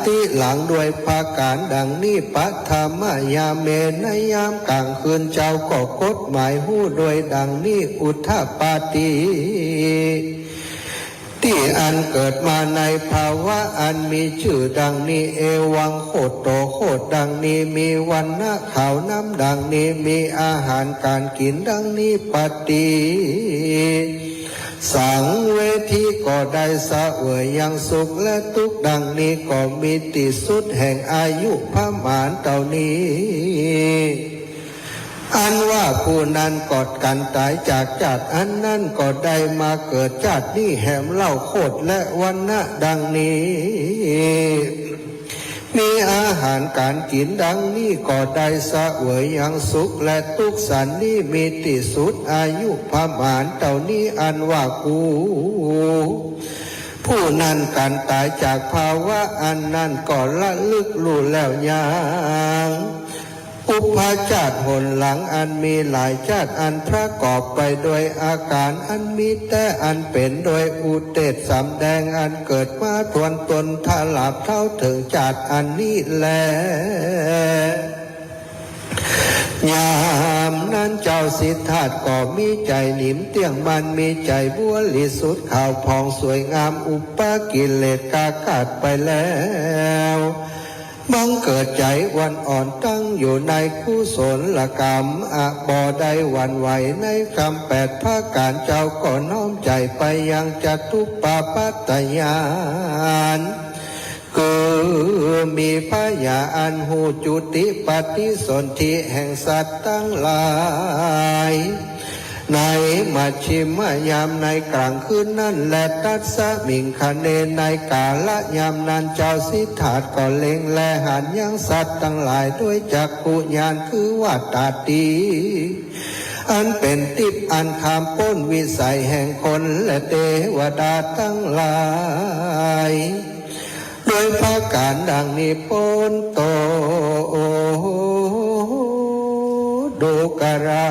ติหลังด้วยภาการดังนี้ปัทธามายาเมในยามกลางคืนเจ้าก็กฎหมายหูโดยดังนี้อุทธปาติที่อันเกิดมาในภาวะอันมีชื่อดังนี้เอวังโคตโตโคตดังนี้มีวันนะขาวน้ำดังนี้มีอาหารการกินดังนี้ปฏิสังเวทีก็ได้สะเวยยังสุขและทุกข์ดังนี้ก็มีที่สุดแห่งอายุพระมารเท่านี้อันว่าผู้นั้นกอดกันตายจากชาติอันนั้นก็ได้มาเกิดชาตินี้แห่มเล่าโคตรและวันนะดังนี้มีอาหารการกินดังนี้ก็ได้สะเวยยังสุขและทุกข์สันนี้มีที่สุดอายุพระมารเท่านี้อันว่ากูผู้นั้นการตายจากภาวะอันนั้นก็ละลึกรู้แล้วยังอุปาชาติหนหลังอันมีหลายชาติอันประกอบไปโดยอาการอันมีแต่อันเป็นโดยอุเทศสำแดงอันเกิดมาทวนตนทลาบเท่าถึงชาติอันนี้แลยามนั้นเจ้าสิทธัตถ์ก็มีใจหนิมเตียงมันมีใจบริสุทธิ์ข่าวผ่องสวยงามอุปกิเลสกากาดไปแล้วบังเกิดใจวันอ่อนตั้งอยู่ในกุศลกรรมบ่ได้หวั่นไหวในคำ8ภาคการเจ้าก็น้อมใจไปยังจตุปาปัตตญาณคือมีพยาอันหูจุติปฏิสนธิแห่งสัตว์ทั้งหลายในมัชชิมยามในกลางคืนนั้นและตัสสะมิงคเนในกาละยามนั้นเจ้าสิทธัตถ์ก็เล็งและหันยังสัตว์ทั้งหลายด้วยจักขุญาณคือว่าตาตีอันเป็นทิพย์อันคามพ้นวิสัยแห่งคนและเทวดาทั้งหลายโดยภาการดังนี้พ้นโตดูกรา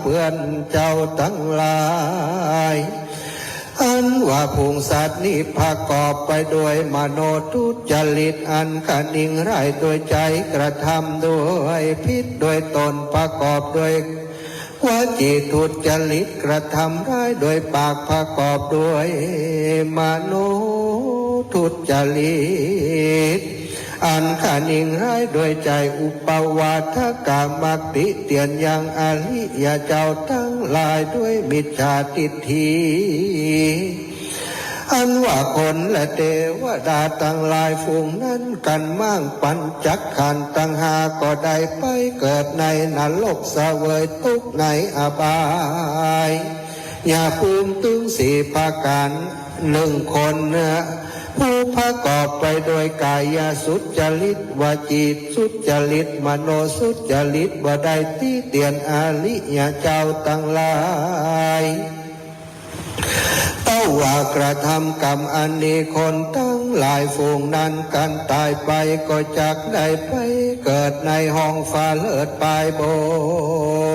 เพื่อนเจ้าทั้งหลายอันว่าพงสัตว์นี้ประกอบไปด้วยมโนทุจริตอันกันิ่งไร้โดยใจกระทำด้วยพิษโดยตนประกอบด้วยวจีทุจริตกระทำร้ายโดยปากประกอบด้วยมโนทุจริตอันขานิ่งร้ายโดยใจอุปวาทกามักติเตียนยังอริยเจ้าทั้งหลายด้วยมิจฉาทิฏฐิอันว่าคนและเทวดาทั้งหลายฝูงนั้นกันมั่งปัญจักขันธ์ตั้งหาก็ได้ไปเกิดในนรกเสวยทุกข์ในอบายอย่าภูมิถึง4ประการ1คนผู้ประกอบไปโดยกายสุจริตวจีสุจริตมโนสุจริตบ่ได้ที่เตียนอริยเจ้าทั้งหลายเต้าว่ากระทำกรรมอันนี้คนทั้งหลายฝูงนั้นกันตายไปก็จักได้ไปเกิดในห้องฟ้าเลิศปลายบ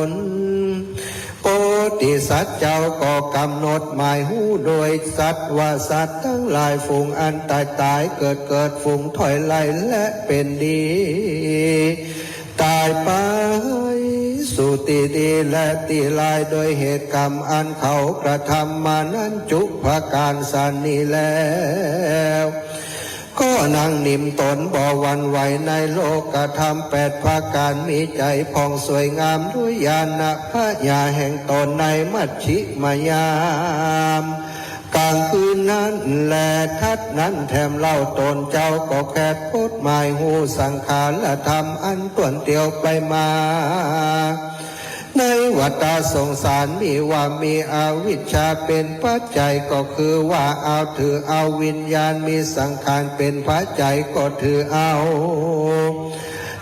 นโพธิสัตว์เจ้าก็กำหนดหมายหูโดยสัตว์ว่าสัตว์ทั้งหลายฝูงอันตายเกิดฝูงถอยไล่และเป็นดีตายไปส สุติดีและตีลายโดยเหตุกรรมอันเขากระทำมานั้นจุพการสันนี้แล้วก็นั่งนิ่มตนบ่หวันไหวในโลกธรรมแปดภาการมีใจผ่องสวยงามด้วยญาณพระญาแห่งตนในมัชชิมยามกลางคืนนั้นแลทัดนั้นแถมเล่าตนเจ้าก็แคดพูดหมายหูสังขารและธรรมอันต่วนเตียวไปมาในวัฏสงสารมีว่ามีอวิชชาเป็นปัจจัยก็คือว่าเอาถือเอาวิญญาณมีสังขารเป็นปัจจัยก็ถือเอา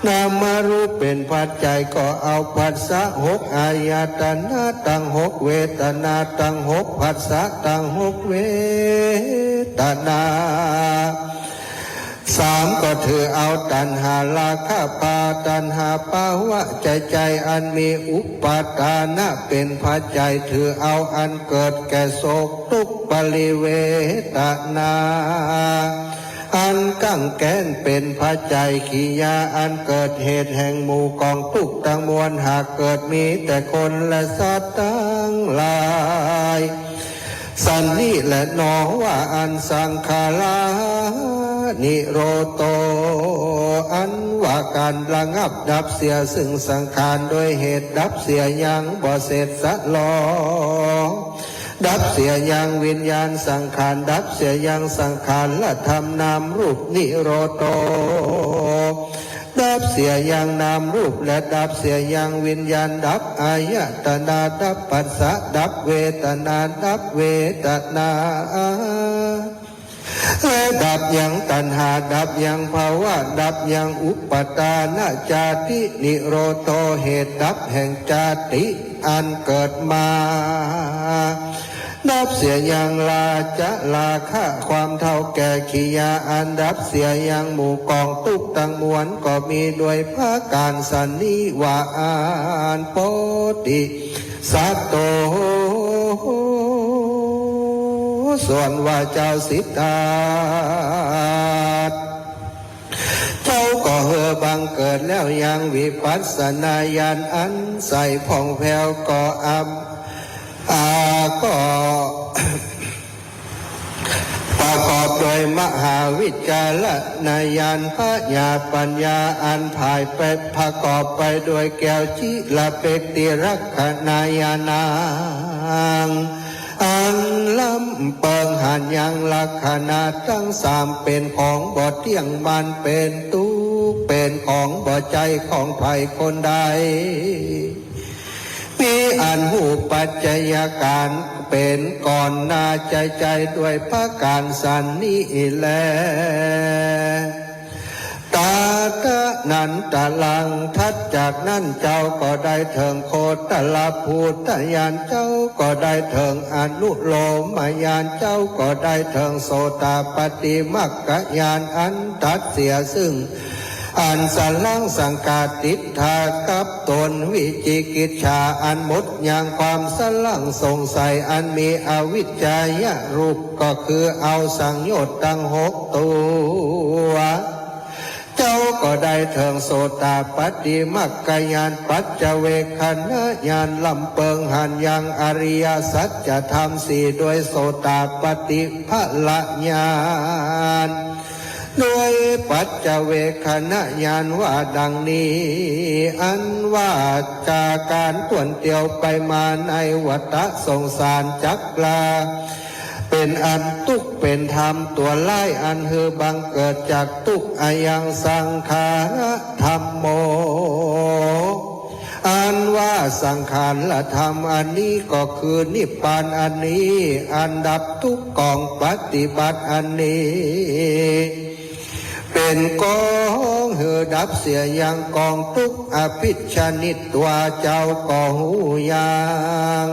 นามารูปเป็นปัจจัยก็เอาผัสสะหกอายตนะตั้งหกเวทนาตั้งหกผัสสะตั้งหกเวทนาสามก็ถือเอาตัณหาราคะปาตัณหาภาวะใจอันมีอุปาทานะเป็นปัจจัยถือเอาอันเกิดแก่โศกทุกข์ปริเวทนาอันกั้งแก้นเป็นปัจจัยขียาอันเกิดเหตุแห่งหมู่กองทุกข์ทั้งมวลหากเกิดมีแต่คนและสัตว์ทั้งหลายสันนิและหนอว่าอันสังขารานิโรโตอันว่าการระงับดับเสียซึ่งสังขารโดยเหตุดับเสียยังบ่เสร็จสะลอดับเสียยังวิญญาณสังขารดับเสียยังสังขารและธรรมนามรูปนิโรโตดับเสียยังนามรูปและดับเสียยังวิญญาณดับอายตนะดับปัสสะดับเวทนาดับเวทนาและดับยังตัณหาดับยังภาวะดับยังอุปทานจาตินิโรโตเหตุดับแห่งจาติอันเกิดมาดับเสียยังลาจะลาคะความเท่าแก่ขียาอันดับเสียยังหมู่กองทุกตั้งมวลก็มีด้วยภาการสันนิวาอันโปติสัตโตส่วนว่าเจ้าสิทธาเจ้าก็เหือบังเกิดแล้วยังวิปัสสนาญาณอันใส่ผ่องแผ้วก็ก็ประกอบโดยมหาวิจารณญาณพระญาปัญญาอันภายไปประกอบไปโดยแก้วจิละเปกติรักขณายานางอันล้ำเปิงหันยังลักษณะทั้งสามเป็นของบ่เที่ยงมันเป็นทุกข์เป็นของบ่ใจของใครคนใดมีอันหูปัจจัยการเป็นก่อนหน้าใจด้วยพระการสันนิแลตาตะนันตะลังทัดจากนั้นเจ้าก็ได้เถิงโคตลาภูตญาณเจ้าก็ได้เถิงอนุโลมญาณเจ้าก็ได้เถิงโสตปฏิมัคคญาณอันตัดเสียซึ่งอันสลังสังกาติทากับตนวิจิกิจฉาอันหมดอย่างความสลังสงสัยอันมีอวิชชายรูปก็คือเอาสังโยชน์ตั้ง6ตัวเจ้าก็ได้เถิงโสตปฏิมัคคญาณปัจเจเวคขณญาณลำเปิงหันยังอริยสัจธรรม4โดยโสตปฏิภละญาณด้วยปัจเจเวคขณญาณว่าดังนี้อันว่าจากการต่วนเตียวไปมาในวัฏสงสารจักราเป็นอันทุกข์เป็นธรรมตัวไล่อันคือบังเกิดจากทุกข์อายังสังขารธรรมโมอันว่าสังขารละธรรมอันนี้ก็คือนิพพานอันนี้อันดับทุกข์กองปฏิบัติอันนี้เป็นกองเหือดับเสียยังกองทุกข์อภิชนิตตัวเจ้าก็หูยัง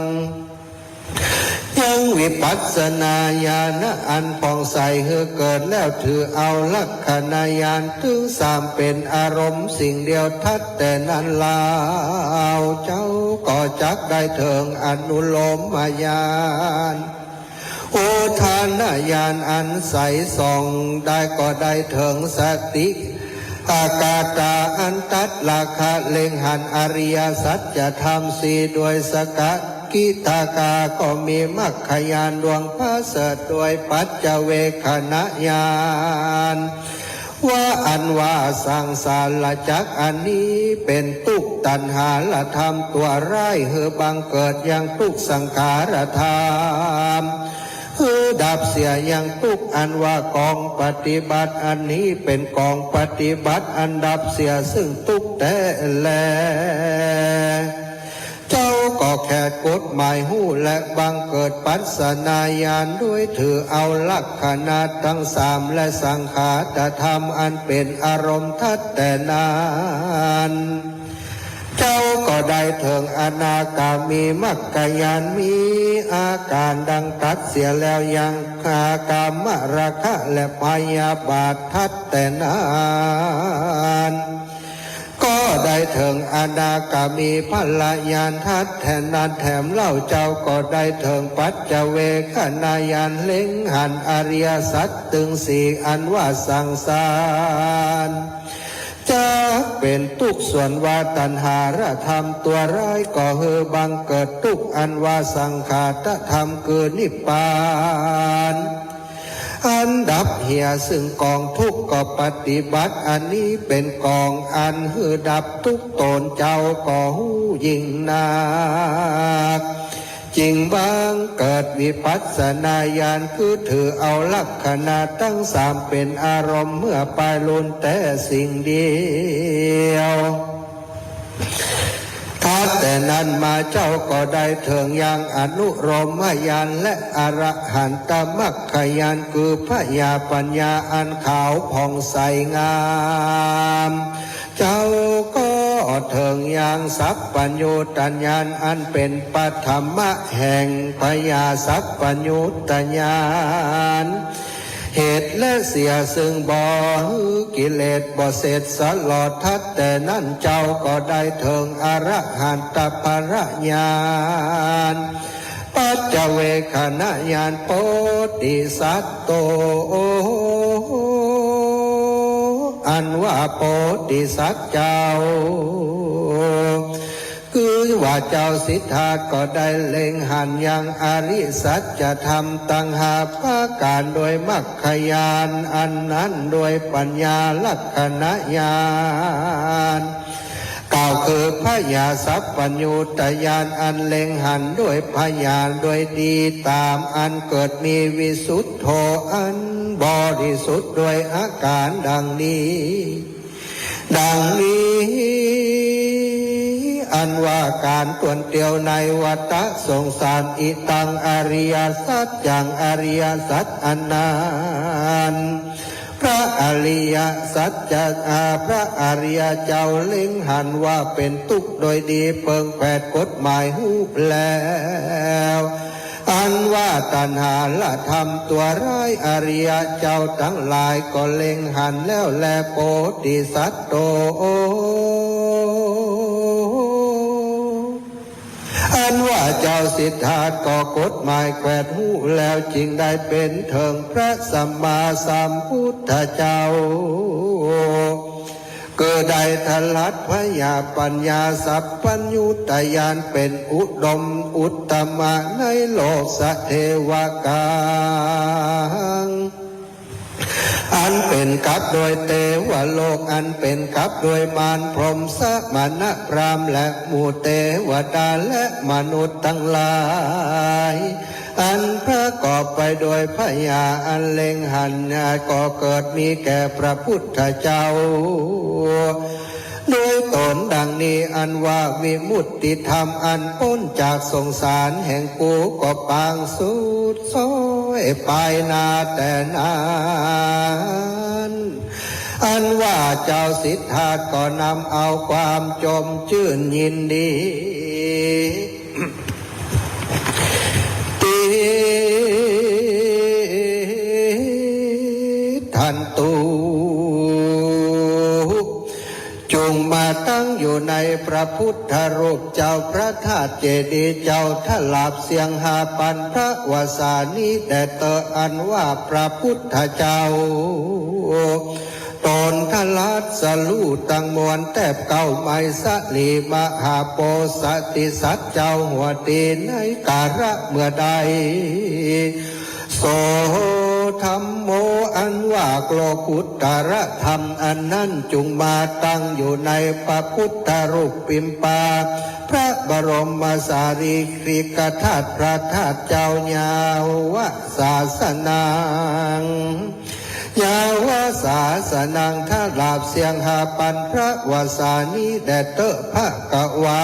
ยังวิปัสสนาญาณอันผ่องใสเหือเกิดแล้วถือเอาลักขณญาณถึงสามเป็นอารมณ์สิ่งเดียวทัดแต่นั้นลาวเจ้าก็จักได้เถิงอนุโลมญาณโอทานญาณอันใสส่องได้ก็ได้เถิงสติ อากาตาอันตัดราคะเล็งหันอริยสัจจะทำสีด้วยสกัดกิตากาก็มีมัคคยานดวงพระเสดด้วยปัจจเวคขณญาณว่าอันว่าสังสารจักอันนี้เป็นทุกข์ตัณหาละธรรมตัวร้ายบังเกิดยังทุกข์สังขารธรรมดับเสียยังทุกข์อันว่ากองปฏิบัติอันนี้เป็นกองปฏิบัติอันดับเสียซึ่งทุกข์แต่แลเจ้าก็แค่กฎหมายหู้และบังเกิดปัสนาญาณด้วยถือเอาลักษณะทั้งสามและสังขารธรรมอันเป็นอารมณ์ทัดแต่นานเจ้าก็ได้ถึงอนาคามีมัคคยานมีอาการดังตัดเสียแล้วยังอากามราคะและพยาบาททัดแต่นานก็ได้ถึงอนาคามีพลญาณทัดแทนนั้นแถมเล่าเจ้าก็ได้ถึงปัจจเวคขณญาณเล็งหันอริยสัจตึงสี่อันว่าสังสารจะเป็นทุกข์ส่วนว่าตัณหารธรรมตัวร้ายก็บังเกิดทุกข์อันว่าสังขารธรรมคือนิพพานอันดับเหียซึ่งกองทุกข์ก็ปฏิบัติอันนี้เป็นกองอันดับทุกข์ตนเจ้าก็หูยิ่งนักจริงบางเกิดวิปัสสนาญาณคือถือเอาลักษณะทั้งสามเป็นอารมณ์เมื่อไปล้วนแต่สิ่งเดียวถ้าแต่นั้นมาเจ้าก็ได้ถึงอย่างอนุโรมญาณและอรหันตมัคคยานคือพญาปัญญาอันขาวผ่องใสงามเจ้าก็ถึงอย่างสัพพัญญูตญาณอันเป็นปฐมะแห่งพญาสัพพัญญูตญาณเหตุและเสียซึ่งบ่กิเลสบ่เสร็จสลอดทัดแต่นั้นเจ้าก็ได้ถึงอรหันตปริญาณปัจจเวคขณญาณโพธิสัตโตอันว่าโพธิสัตว์เจ้าคือว่าเจ้าสิทธาก็ได้เล็งหันยังอริสัจธรรมตั้งหาภาการโดยมัคคยานอันนั้นโดยปัญญาลักขณญาณกล่าวคือพญาสัพพัญญูตญาณอันเล็งหันด้วยพญาโดยดีตามอันเกิดมีวิสุทธโธอันบริสุทธิ์ด้วยอาการดังนี้อันว่าการตวนเตียวในวัฏสงสารอิตังอริยสัจอย่างอริยสัจอันนั้นพระอริยสัจจะพระอริยเจ้าเล็งหันว่าเป็นทุกข์โดยดีเปิงแผดกฎหมายหูแล้วอันว่าตัณหาละธรรมตัวร้ายอริยเจ้าทั้งหลายก็เล็งหันแล้วแลโพธิสัตว์โตอันว่าเจ้าสิทธาก็กฎหมายแขวดหูแล้วจึงได้เป็นเถิงพระสัมมาสัมพุทธเจ้าเกิดได้ทลัดพญาปัญญาสัพพัญญูตญาณเป็นอุดมอุตตมะในโลกสเทวกาอันเป็นกับโดยเทวโลกอันเป็นกับโดยมารพรหมสมณพราหมณ์และหมู่เทวดาและมนุษย์ทั้งหลายอันประกอบไปโดยพญาอันเล็งหันก็เกิดมีแก่พระพุทธเจ้าโดยตนดังนี้อันว่าวิมุตติธรรมอันพ้นจากสงสารแห่งกูก็ปางสุดโซยไปนาแต่นานอันว่าเจ้าสิทธาก็นำเอาความจมชื่นยินดีทันตูจงมาตั้งอยู่ในพระพุทธรูปเจ้าพระธาตุเจดีย์เจ้าทลาบเสียงหาปันพระวสานีแต่เตออันว่าพระพุทธเจ้าตน นทลัดสลูตังมวลแทบเก้าไม้สลีมหาโปสติสัจเจ้าหัวตีในการะเมื่อใดโสธรรมโมอันว่าโกลกุตตรธรรมอันนั้นจุงมาตั้งอยู่ในพระพุทธรูปปิมปาพระบรมสารีริกธาตุพระธาตุเจ้าญาวศาสนังยาวศาสนังถ้าลาบเสียงหาปันพระวสานีแดเตอพระกวา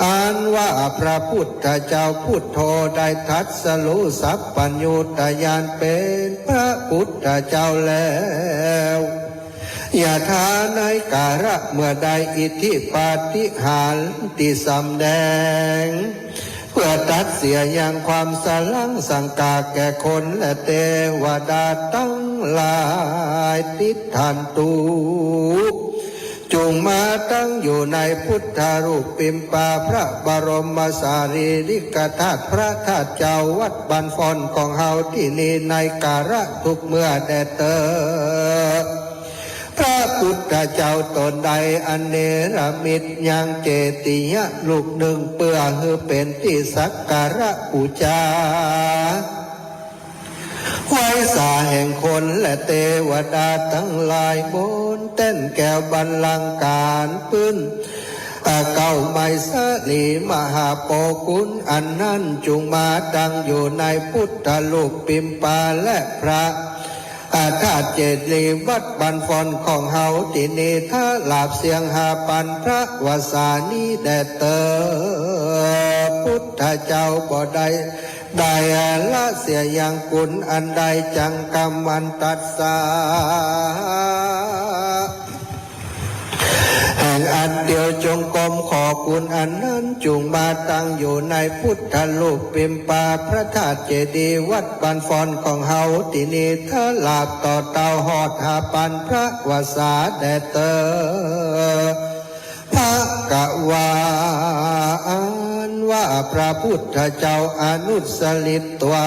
อันว่าพระพุทธเจ้าพุทโธได้ทัดสรู้สัพพัญญุตญาณเป็นพระพุทธเจ้าแล้วอย่าทาในการะเมื่อใดอิทธิปาฏิหาริย์ที่สำแดงเพื่อตัดเสียอย่างความสลังสังกาแก่คนและเทวดาตั้งหลายติดทันตูจงมาตั้งอยู่ในพุทธรูปปิมปาพระบรมสารีริกธาตุพระธาตุเจ้าวัดบันฟอนของเฮาที่นี่ในการะทุกเมื่อแดเตอพระพุทธเจ้าตนใดอันเนรมิตยังเจติยะลูกหนึ่งเปื่อหือเป็นที่สักการะบูชาไว้สาแห่งคนและเทวดาทั้งหลายบนเต้นแก้วบัลลังก์การปื้นเก้าไม้สลีมหาโปกุลอันนั้นจุงมาดังอยู่ในพุทธลูกปิมปาและพระธาตุเจดีย์วัดบันฟอนของเฮาที่นี่ถ้าลาบเสียงหาปันพระวสานีแดเตอพุทธเจ้าบ่ได้ละเสียอย่างกุลอันใดจังกรรมันตัดสาแห่งอันเดียวจงกรมขอคุณอันนั้นจุงมาตั้งอยู่ในพุทธลูกปิมปาพระธาตุเจดีย์วัดบันฟอนของเฮาที่นี่ถ้าลาบต่อเตาหอดหาปันพระวสาแดเตอพระกวาอันว่าพระพุทธเจ้าอนุสลิตตัว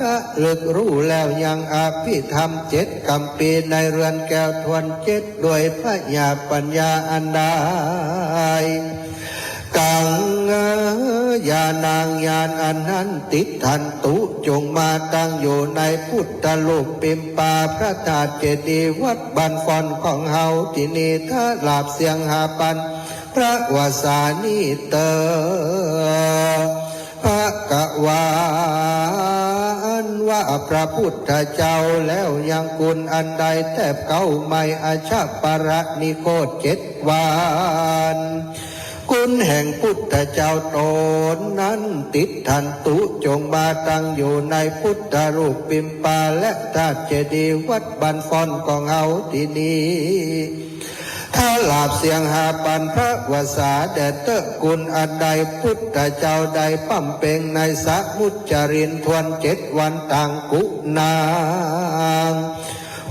ระลึกรู้แล้วยังอภิธรรม7 คำปีในเรือนแก้วทวน7ด้วยพระญาปัญญาอันใดกังญานางญาณอันนั้นติดทันตุจงมาตั้งอยู่ในพุทธลูกปิมปาพระธาตุเจดีย์วัดบันฟอนของเฮาที่นี่ถ้าลาบเสียงหาปันพระวสานีเตอพระกวาอันว่าพระพุทธเจ้าแล้วยังกุลอันใดแทบเก้าไม่อาชาปรนิโคต7 วันคุณแห่งพุทธเจ้าตนนั้นติดทันตุจงมาตั้งอยู่ในพุทธรูปปิมปาและธาตุเจดีย์วัดบันฟอนของเฮาที่นี้ถ้าลาบเสียงหาปันพระวสาแดเตอกุลอันใดพุทธเจ้าใดปั้มเป่งในสะมุจรินทวน7 วันต่างกุนาง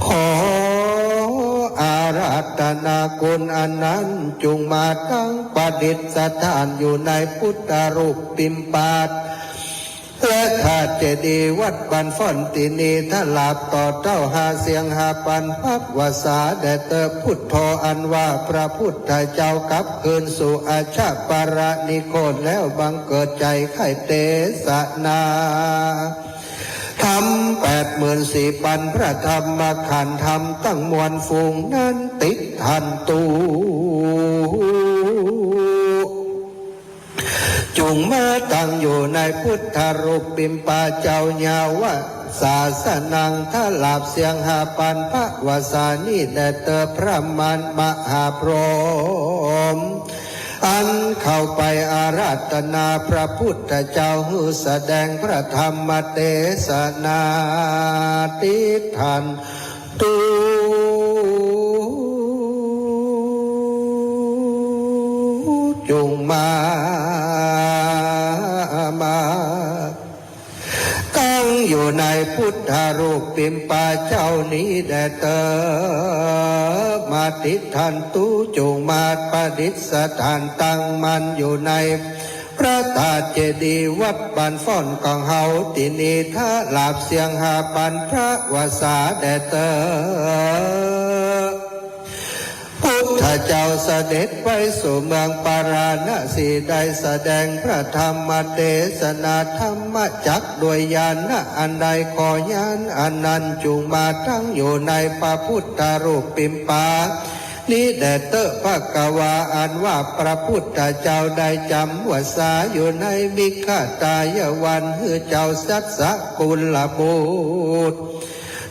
ขออาราธนาคุณอันนั้นจุงมาตั้งประดิษฐานอยู่ในพุทธรูปปิมปาและธาตุเจดีย์วัดบันฟอนตินีถ้าลาบต่อเจ้าหาเสียงหาปันพักวสาแดเตอพุทโธอันว่าพระพุทธเจ้ากลับคืนสู่อาชาปรนิโคตแล้วบังเกิดใจไข่เตสนาธรรม84,000พระธรรมขันธ์ธรรมตั้งมวลฝูงนั้นติดทันตูจุงมาตั้งอยู่ในพุทธรูปปิมปาเจ้าญาวศาสนังถ้าลาบเสียงหาปันพระวสานีแดเตอพระมานมหาพรหมอันเข้าไปอาราธนาพระพุทธเจ้าหือแสดงพระธรรมเทศนาติทันตูจงมาตั้งอยู่ในพุทธรูปปิมปาเจ้านี้แดเตอมาติทันตุจงมาประดิษฐานตั้งมันอยู่ในพระธาตุเจดีย์วัดบันฟ่อนของเฮาที่นี่ถ้าลาบเสียงหาปันพระวสาแดเตอ เจ้าเสด็จไปสู่เมืองปาราณสีได้แสดงพระธรรมเทศนาธรรมจักด้วยญาณอันใดขอญาณอันนั้นจุงมาทั้งอยู่ในพระพุทธรูปปิมปานี้แด่เตอะภกวาอันว่าพระพุทธเจ้าได้จำวาสาอยู่ในมิขตายวันคือเจ้าสัตสกุลบุตร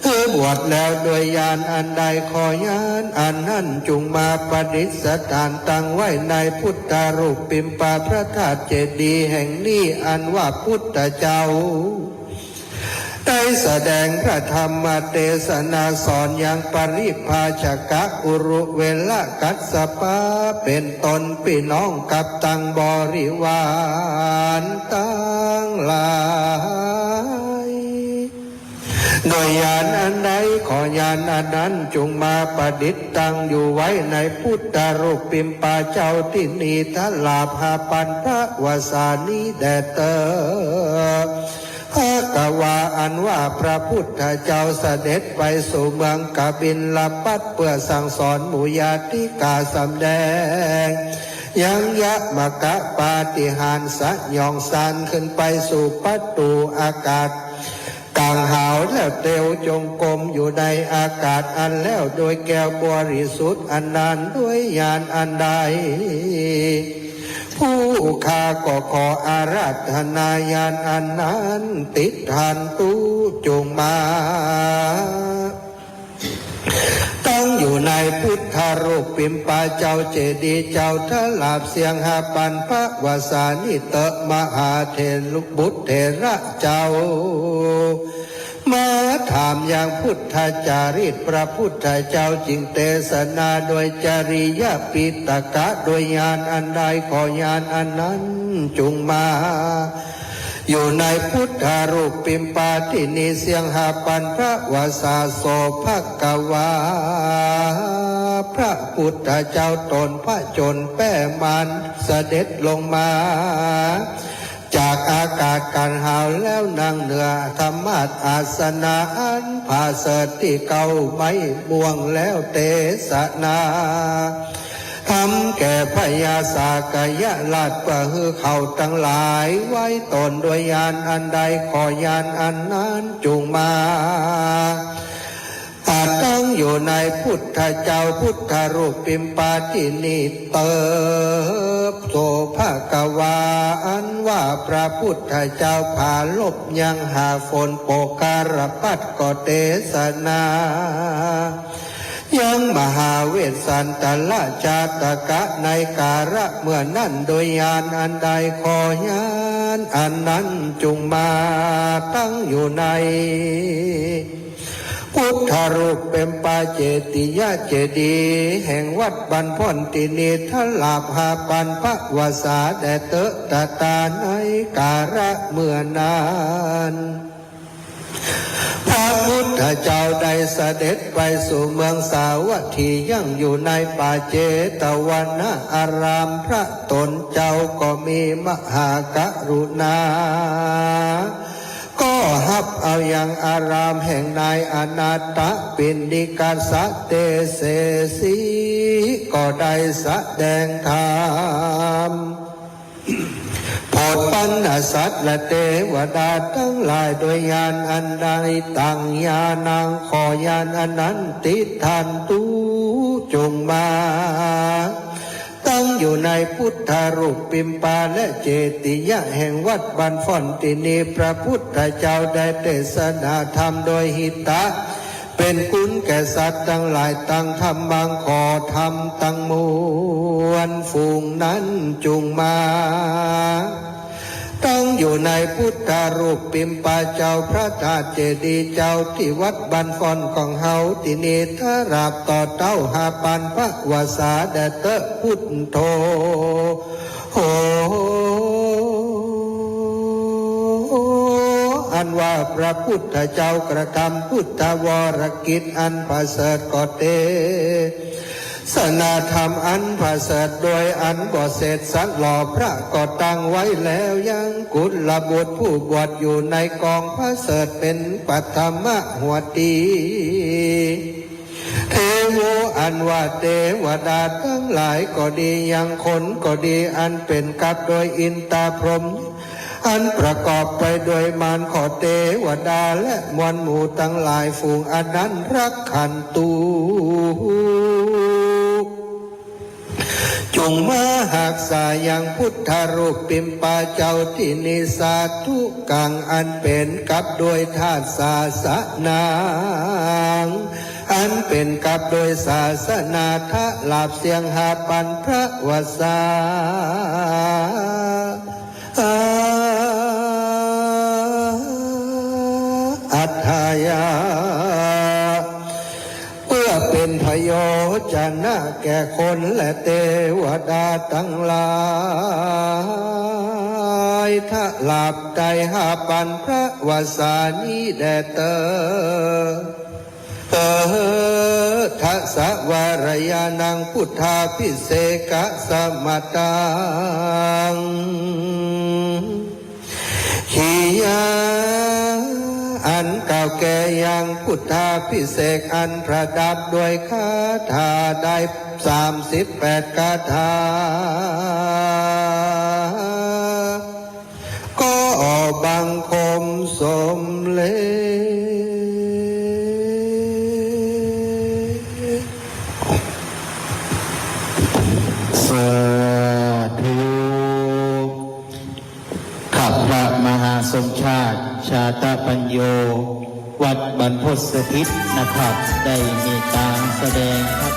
เธอบวชแล้วโดยญาณอันใดขอญาณอันนั้นจุงมาประดิษฐานตั้งไว้ในพุทธรูปปิมปาพระธาตุเจดีย์แห่งนี้อันว่าพุทธเจ้าได้แสดงพระธรรมเทศนาสอนอย่างปริภาชกะอุรุเวลกัสสปะเป็นตนพี่น้องกับตังบริวารตั้งหลายโดยญาณอันใดขอญาณอันนั้นจงมาประดิษฐ์ตั้งอยู่ไว้ในพุทธรูปปิมปาเจ้าที่นีทลาภาปันพระวสานีแด่เตอภกวาอันว่าพระพุทธเจ้าเสด็จไปสู่เมืองกบิลพัสเพื่อสั่งสอนหมู่ญาติกาสำแดงยังยะมกะปาฏิหาริย์สยองสันขึ้นไปสู่ประตูอากาศกลางหาวแล้วเตียวจงกรมอยู่ในอากาศอันแล้วโดยแก้วบริสุทธิ์อันนั้นด้วยญาณอันใดผู้ข้าก็ขออาราธนาญาณอันนั้นติดทันตุจงมาตั้งอยู่ในพุทธรูปปิมปาเจ้าเจดีย์เจ้าทลาบเสียงหาปันพระวสานิเตมหาเทลุบุตรเถระเจ้ามาถามอย่างพุทธจารีตพระพุทธเจ้าจึงเทศนาโดยจริยปิตกะโดยญาณอันใดขอญาณอันนั้นจงมาอยู่ในพุทธรูปปิมปาที่นีเสียงหาปันพระวสาโสภกวาพระพุทธเจ้าตนพระจนแป้มันเสด็จลงมาจากอากาศกันหาวแล้วนั่งเหนือธรรมาสอาสนะอันผาเสดที่เก่าไม่บ่วงแล้วเทศนาทำแก่พญาสากยะลาดประหือเขาทั้งหลายไว้ตนโดยญาณอันใดขอญาณอันนั้นจุงมาอาจตั้งอยู่ในพุทธเจ้าพุทธรูปปิมปาทินิเติบโตภกวาอันว่าพระพุทธเจ้าผาลบยังหาฝนโปการปัดก็เทศนายังมหาเวสสันตละจาตกะในการะเมื่อนั้นโดยญาณอันใดขอญาณอันนั้นจุงมาตั้งอยู่ในพุทธรูปเป็นปาเจติยะเจดีย์แห่งวัดบันพนตินีทลาภาปันพระวสาแด่เตอะตาตาในการะเมื่อนานพระพุทธเจ้าได้เสด็จไปสู่เมืองสาวัตถียังอยู่ในป่าเจตวันนะอารามพระตนเจ้าก็มีมหากรุณาก็ฮับเอาอย่างอารามแห่งนายอนาถปิณฑิกาสะเตเสสีก็ได้แสดงธรรมโปรดปัญหาสัตว์และเทวดาทั้งหลายโดยญาณอันใดตั้งญาณังขอญาณอันนั้นติดทันตุจงมาตั้งอยู่ในพุทธรูปปิมปาและเจติยะแห่งวัดบันฟอนตินีพระพุทธเจ้าได้เทศนาธรรมโดยหิตะเป็นคุณแก่สัตว์ทั้งหลายตั้งธรรมังขอธรรมตั้งมวลฝูงนั้นจุงมาตั้งอยู่ในพุทธรูปปิมปาเจ้าพระธาตุเจดีย์เจ้าที่วัดบันฟอนของเฮาที่นีทราบต่อเต้าหาปันพระวสาแด่เตอะพุทโธโหอันว่าพระพุทธเจ้ากระทำพุทธวรกิจอันประเสริฐก็เตศนาธรรมอันประเสริฐโดยอันบ่เสร็จสักหล่อพระก็ตั้งไว้แล้วยังกุลบุตรผู้บวชอยู่ในกองพระเสริฐเป็นปัทมหัวตีเทโวอ อันว่าเทวดาทั้งหลายก็ดียังคนก็ดีอันเป็นกับโดยอินตาพรหมอันประกอบไปด้วยมารขอเทวดาและมวลหมู่ทั้งหลายฝูงอันนั้นรักขันตูจงมาหากสายังพุทธรูปปิมปาเจ้าที่นิสาทุกังอันเป็นกับโดยธาตุศาสนางอันเป็นกับโดยศาสนาทะลาบเสียงหาปันพระวสาอัฏฐายาเพื่อเป็นพโยชนะแก่คนและเทวดาทั้งหลายถ้าหลับใจหาปันพระวสานี้แด่เตทัสสะวารยานังพุทธาพิเศกะสมตังขียาอันเก่าแก่ยังพุทธาพิเศษอันประดับด้วยคาถาได้38คาถาก็บังคมสมเลสาธุข้าพระมหาสมชาติชาตปัญโยวัดบรรพตสถิตนะครับได้มีการแสดงครับ